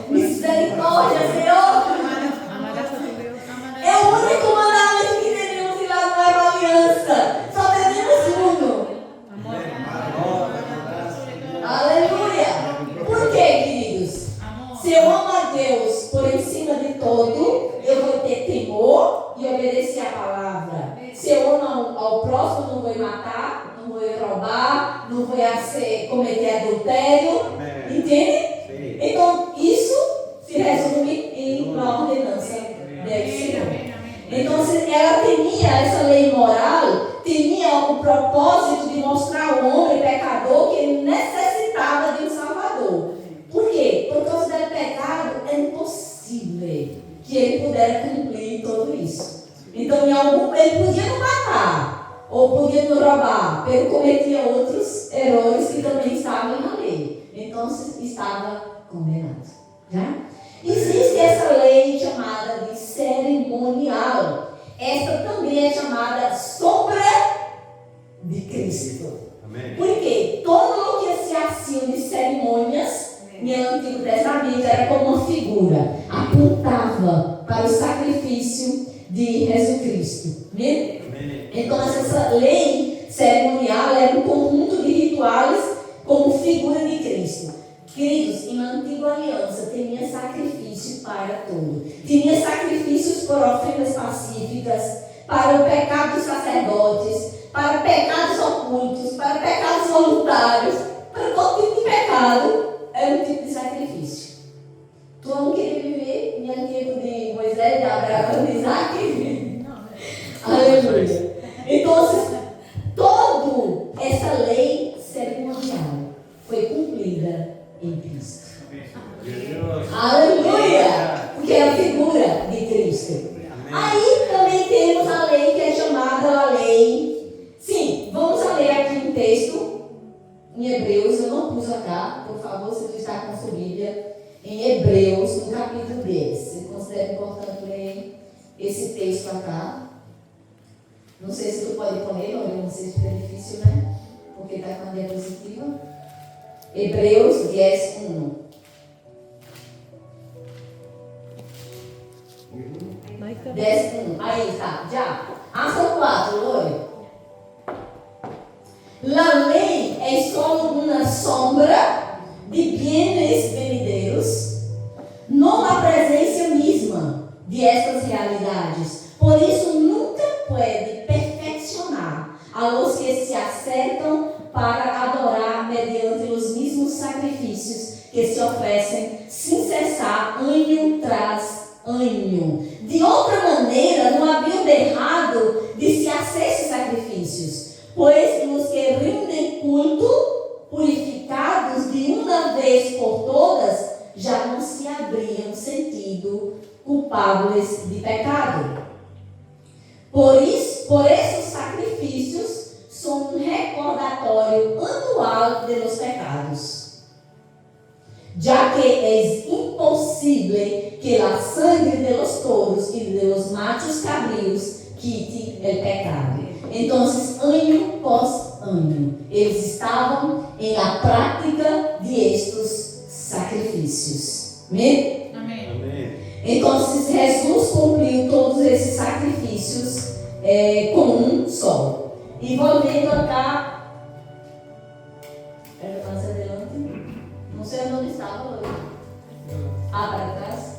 Misericórdia, Senhor! É o único mandamento que devemos ir lá na nova aliança. Só devemos um. Aleluia! Por quê, queridos? Se eu amo a Deus por em cima de todo, eu vou ter temor e obedecer a palavra. Se eu amo ao próximo, não vou matar, não vou roubar, não vou cometer adultério. Entende? Então, isso se resume em uma ordenança do Senhor. Então, ela tinha, essa lei moral, tinha o propósito de mostrar ao homem pecador que ele necessitava de um Salvador. Por quê? Por causa do pecado, é impossível que ele pudesse cumprir tudo isso. Então, ele podia não matar, ou podia não roubar, ele cometia outros erros que também estavam na lei. Então, estava condenado. Já? Existe essa lei chamada de cerimonial. Esta também é chamada sombra de Cristo. Amém. Porque todo o que se fazia de cerimônias no Antigo Testamento era como uma figura, apontava para o sacrifício de Jesus Cristo. Amém? Então, essa lei cerimonial era um conjunto de rituais como figura de Cristo. Queridos, na antiga aliança tinha sacrifício para tudo. Tinha sacrifícios por ofrendas pacíficas, para o pecado dos sacerdotes, para pecados ocultos, para pecados voluntários, para todo tipo de pecado. Era um tipo de sacrifício. Tu não queria viver no tempo de Moisés, de Abraão, de Isaac? Aleluia. Então, toda essa lei cerimonial foi cumprida em Cristo. Aleluia! Porque é a figura de Cristo. Aí também temos a lei que é chamada a lei. Sim, vamos ler aqui um texto em Hebreus. Eu não pus acá, por favor, se você está com sua Bíblia, em Hebreus, no capítulo 10. Você considera importante ler esse texto acá? Não sei se tu pode pôr, não sei se é difícil, né? Porque está com a diapositiva. Hebreus 10, 1. Aí está, já. São 4, Lore. La lei é só uma sombra de bienes venideros, não a presença mesma de estas realidades. Por isso, nunca pode perfeccionar a los que se acercam para adorar mediante os mesmos sacrifícios que se oferecem sem cessar, ano tras ano. De outra maneira, não havia de errado de se fazer esses sacrifícios, pois os que rendem culto, purificados culpables de pecado. Por isso, os sacrifícios são um recordatório anual de los pecados, ya que é impossível que a sangre de los toros e de los machos cabríos quite o pecado. Então, ano pós ano, eles estavam em la prática de estes sacrifícios. Amém? Amém. Então, Jesus cumpriu todos esses sacrifícios com um só. E voltando acá, mais adelante, não sei onde estava, para trás,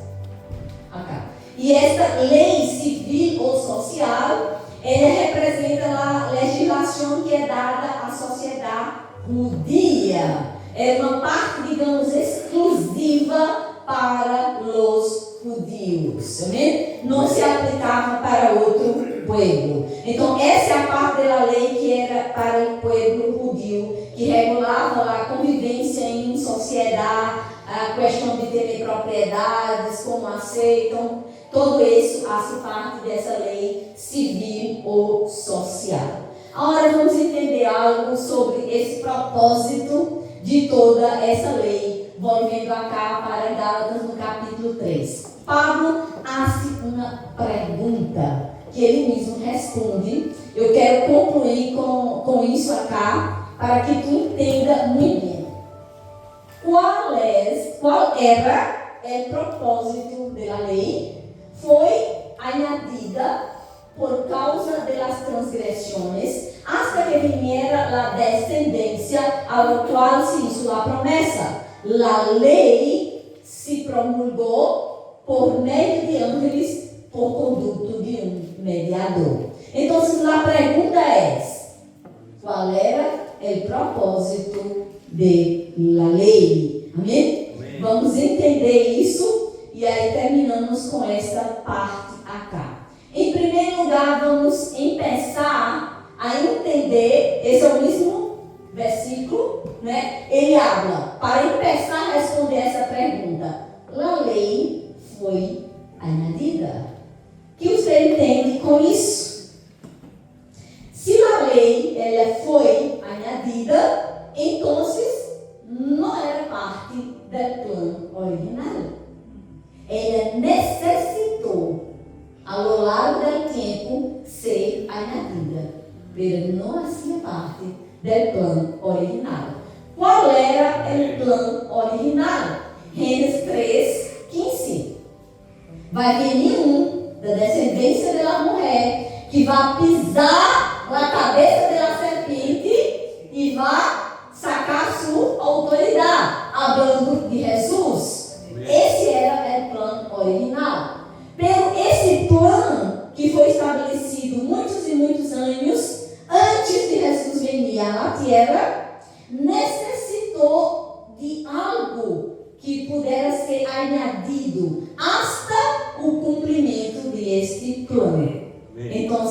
acá. E esta lei civil ou social, ela representa a legislação que é dada à sociedade judia. É uma parte, digamos, exclusiva para os judios, amém? Não se aplicava para outro povo. Então, essa é a parte da lei que era para o povo judio, que regulava a convivência em sociedade, a questão de ter propriedades, como aceitam. Tudo isso faz parte dessa lei civil ou social. Agora vamos entender algo sobre esse propósito de toda essa lei, voltando acá para Gálatas no capítulo 3. Pablo faz uma pergunta que ele mesmo responde. Eu quero concluir com isso acá, para que tu entenda muito bem. Qual era o propósito da lei? Foi añadida por causa das transgressões, hasta que viniera a descendência ao qual se hizo a promessa. A lei se promulgou por meio de ángeles, por conduto de um mediador. Então, a pergunta é: qual era o propósito da lei? Amém? Amém. Vamos entender isso e aí terminamos com esta parte acá. Em primeiro lugar, vamos começar a entender, esse é o mesmo versículo, né? Ele habla, para começar a responder essa pergunta, a lei foi añadida. O que você entende com isso? Se a lei ela foi añadida, então não era parte do plano original. Ela necessitou, ao longo do tempo, ser añadida, mas não fazia parte do plano original. Qual era o plano original? Gênesis 3:15. Vai vir da descendência da mulher que vai pisar na cabeça da serpente e vai sacar sua autoridade, hablando de Jesus. Esse era o plano original. Pero esse plano que foi estabelecido muitos e muitos anos antes de Jesus vir à terra, necessitou de algo que pudesse ser añadido hasta o cumprimento deste plano. Então,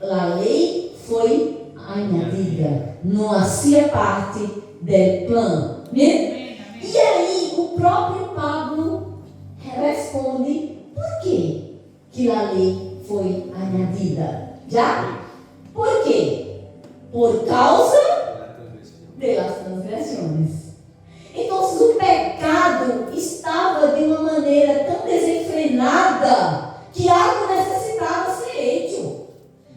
a lei foi añadida, não fazia parte do plano. Né? E aí, o próprio Pablo responde: por que a lei foi añadida? Já? Por quê? Por causa das transgressões. Então, o pecado estava de uma maneira tão desenfrenada que algo necessitava ser feito.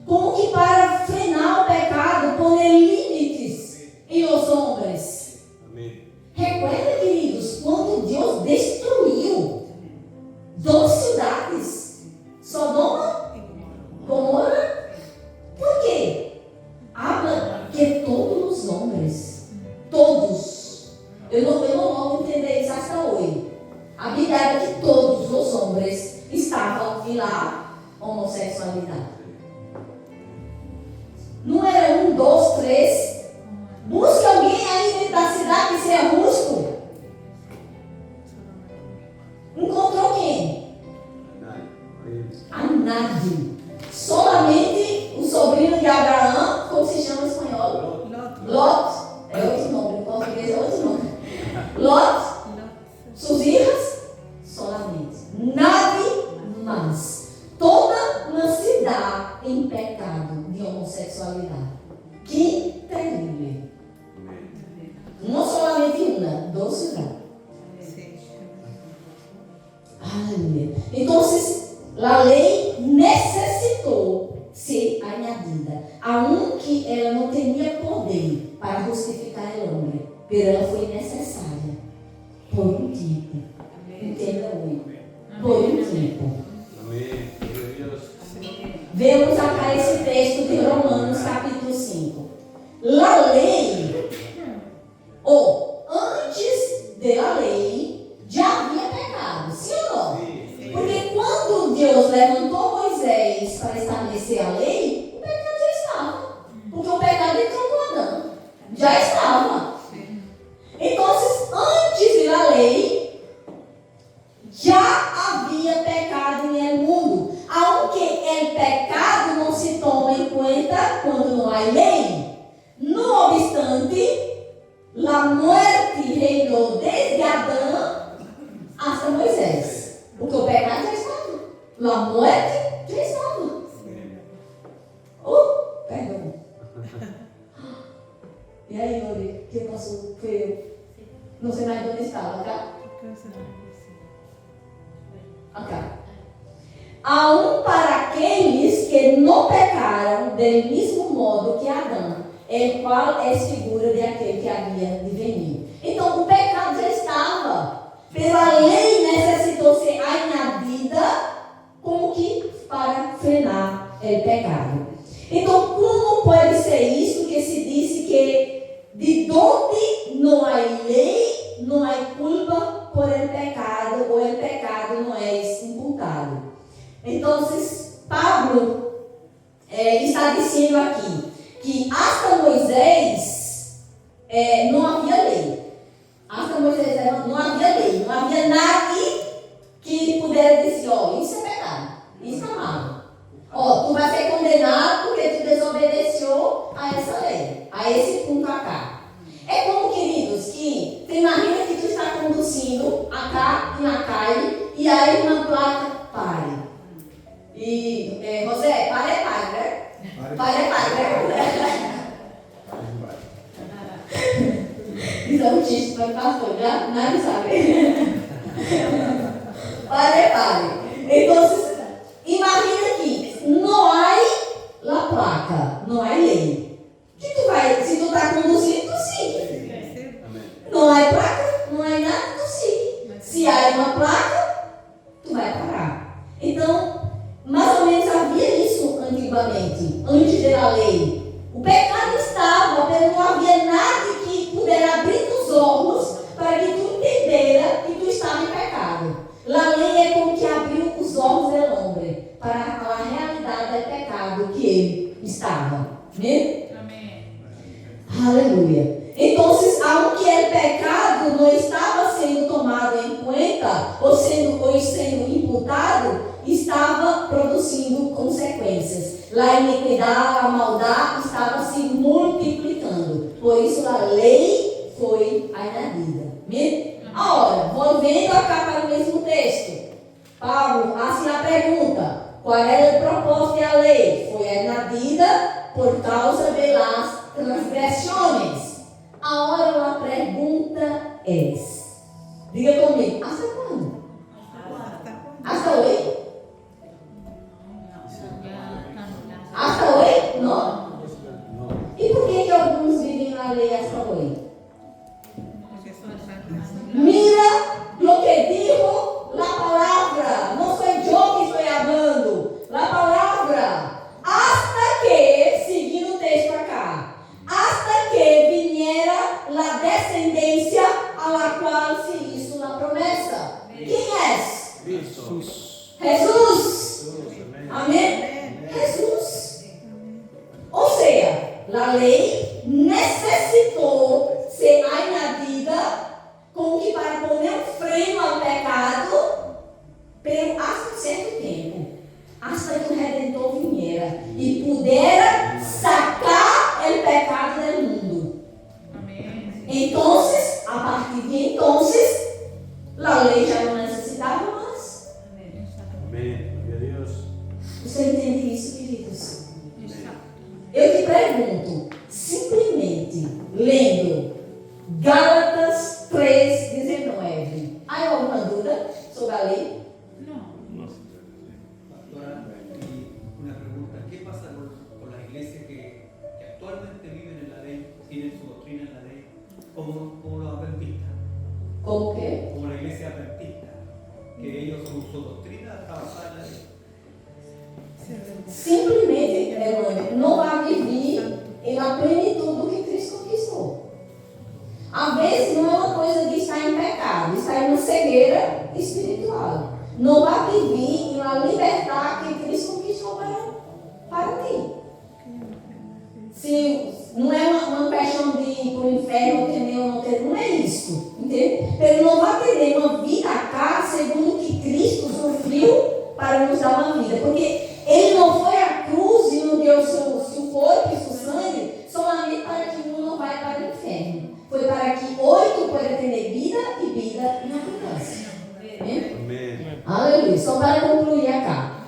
Como que para frenar o pecado, pôr limites em os homens. Amém. Recuerda, queridos, quando Deus destruiu 2 cidades, Sodoma e Gomorra. Por quê? Habla que todos os homens, todos, eu não vou entender isso até hoje. A Bíblia era que todos os homens estavam em lá homossexualidade. Não era 1, 2, 3. Busca alguém aí dentro da cidade que seja busco. Encontrou quem? Anade. Solamente o sobrinho de Abraão, como se chama em espanhol? Lot. É outro nome, em português é outro nome. Lot. Suas filhas? Solamente. Nadie justificar o homem, pero ela foi necessária por um tempo. Entenda hoje. Por um tempo. Amén. Gloria a Dios. Vemos acá esse texto de Romanos capítulo 5. La lei, ou antes da lei, já havia pecado, sim ou não? Porque quando Deus levantou Moisés para estabelecer a lei, o pecado já estava. Porque o pecado entrou com Adão. Já estava. Então, antes da lei, já havia pecado no mundo. Aunque o pecado não se toma em conta quando não há lei. No obstante, a morte reinou desde Adão até Moisés. Porque o pecado já estava. A morte já estava. Perdão. E aí, Lori, quem passou? Foi eu. Não sei mais onde estava, tá? Acá. Há um para aqueles que não pecaram do mesmo modo que Adão, o qual é figura de aquele que havia de venir. Então, o pecado já estava. Pela lei necessitou ser añadida como que para frenar o pecado. Então, como pode ser isso que se disse que de onde não há lei, não há culpa por el pecado, ou o pecado não é imputado? Então, Pablo está dizendo aqui que hasta Moisés não havia lei. Hasta Moisés não havia lei, não havia nada que pudesse dizer, isso é pecado, isso é mal. Tu vai ser condenado porque tu desobedeceu a essa lei, a esse ponto acá. É como, queridos, que tu imagina que tu está conduzindo acá e na calle e aí uma placa pare. E, José, pare, né? Pare, né? Isso é um xiste para o pastor, já nadie sabe. Pare. Então, imagina que não há a placa, não há lei. Que tu vai, se tu está conduzindo, tu sigue. Não há placa, não há nada, tu sigue. Se há uma placa, tu vai parar. Então, mais ou menos havia isso antigamente, antes da lei. O pecado estava, mas não havia nada que pudesse abrir os olhos para que tu entendera que tu estava em pecado. A lei é como que abriu os olhos do homem para a realidade do pecado que ele estava. Amém? Aleluia. Então, aunque o pecado não estava sendo tomado em conta ou sendo imputado, estava produzindo consequências. A iniquidade, a maldade estava se multiplicando. Por isso a lei foi añadida. Agora, voltando cá para o mesmo texto, Paulo assim a pergunta: qual era o propósito da lei? Foi añadida por causa das transgressões. Agora a pergunta é: diga comigo, hasta quando? Hasta hoje? Hasta hoje? Não. E por que alguns vivem na lei hasta hoje? Mira lo que dijo la palabra. No soy yo que estoy hablando. La palabra. Hasta que, seguindo o texto acá, hasta que viniera la descendencia a la cual se hizo la promesa. ¿Quién es? Jesús. Amém? Jesus. Ou seja, a lei necessitou ser añadida como que para poner um freio ao pecado, pelo hasta certo tempo, hasta que o Redentor viniera e pudera sacar o pecado do mundo. Então, a partir de então, a lei já não necessitava mais. Amém. Glória a Deus. Você entende isso, queridos? Eu te pergunto, simplesmente lendo Gálatas 3:19, há alguma dúvida sobre a lei? Pastora, y una pregunta: ¿qué pasa con las iglesias que actualmente viven en la ley, tienen su doctrina en como los adventistas, Como que? como la iglesia adventista, que ellos su doctrina está basada en la ley. Simplesmente, não vai viver na plenitude do que Cristo conquistou. Às vezes não é uma coisa de estar em pecado, estar em uma cegueira espiritual. Não vai viver na liberdade que Cristo conquistou para ti. Se não é uma questão de ir para o inferno, entender ou não ter, não é isso. Entende? Ele não vai ter uma vida cá segundo o que Cristo sofreu para nos dar uma vida. Porque Ele não foi à cruz e não deu seu corpo e seu sangue somente para que um não vai para o inferno. Foi para que hoje tu possa ter vida e vida em abundância. Amém. Aleluia. Só para concluir acá.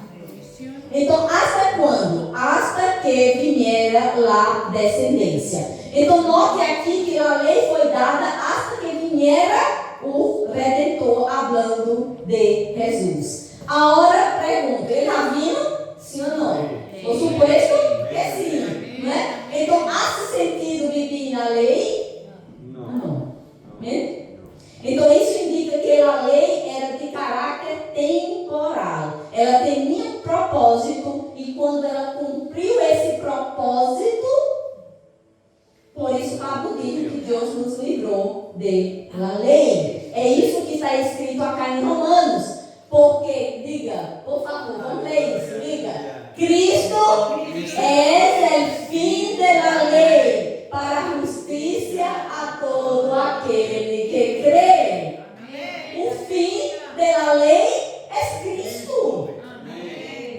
Então, hasta quando? Hasta que viniera la descendência. Então, note aqui que a lei foi dada hasta que viniera o Redentor, hablando de Jesus. Agora, pergunta, ele já vindo? Sim ou não? Por supuesto que sim. Né? Então, há sentido viver na lei? Não. Então, isso indica que a lei era de caráter temporal. Ela tinha um propósito e quando ela cumpriu esse propósito, por isso Pablo diz que Deus nos livrou da lei. É isso que está escrito acá em Romanos. Porque, diga, por favor, vamos ler isso, diga. Cristo é o fim da lei para a justiça a todo aquele que crê. O fim da lei é Cristo.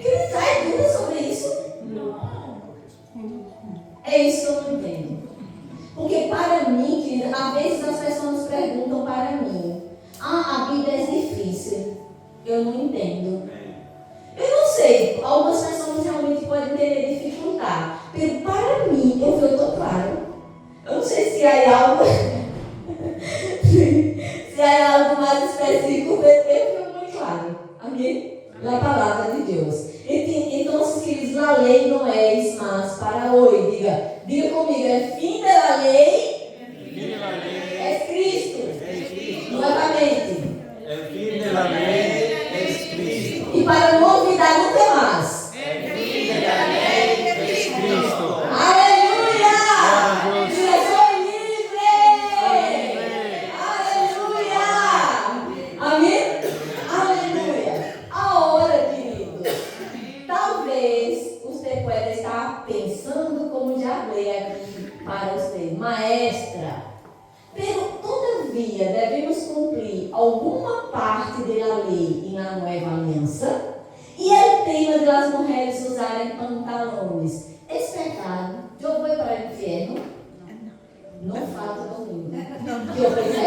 Quem traz dúvida sobre isso? É isso que eu não entendo. Porque para mim, querida, às vezes as pessoas perguntam para mim: a Bíblia é difícil. Eu não entendo. Eu não sei, algumas pessoas realmente podem ter dificuldade. Para mim, eu estou claro. Eu não sei se há algo se há algo mais específico, eu fui muito claro. Amém? Na palavra de Deus. Então, queridos, a lei não é mas para hoje. Diga comigo, é fim da lei, é Cristo. Novamente. El fin de la ley es Cristo. E para não olvidar nunca mais. Cristo. Aleluia! Glória a Deus. Eu sou livre! Aleluia! Amém? Aleluia! Agora, queridos, talvez você possa estar pensando, como já falei aqui para você, maestra, todavia devemos cumprir alguma parte da lei na nova aliança. E o tema das mulheres usarem pantalones. Esse pecado, eu vou para o inferno? Não fala comigo. Que eu pensei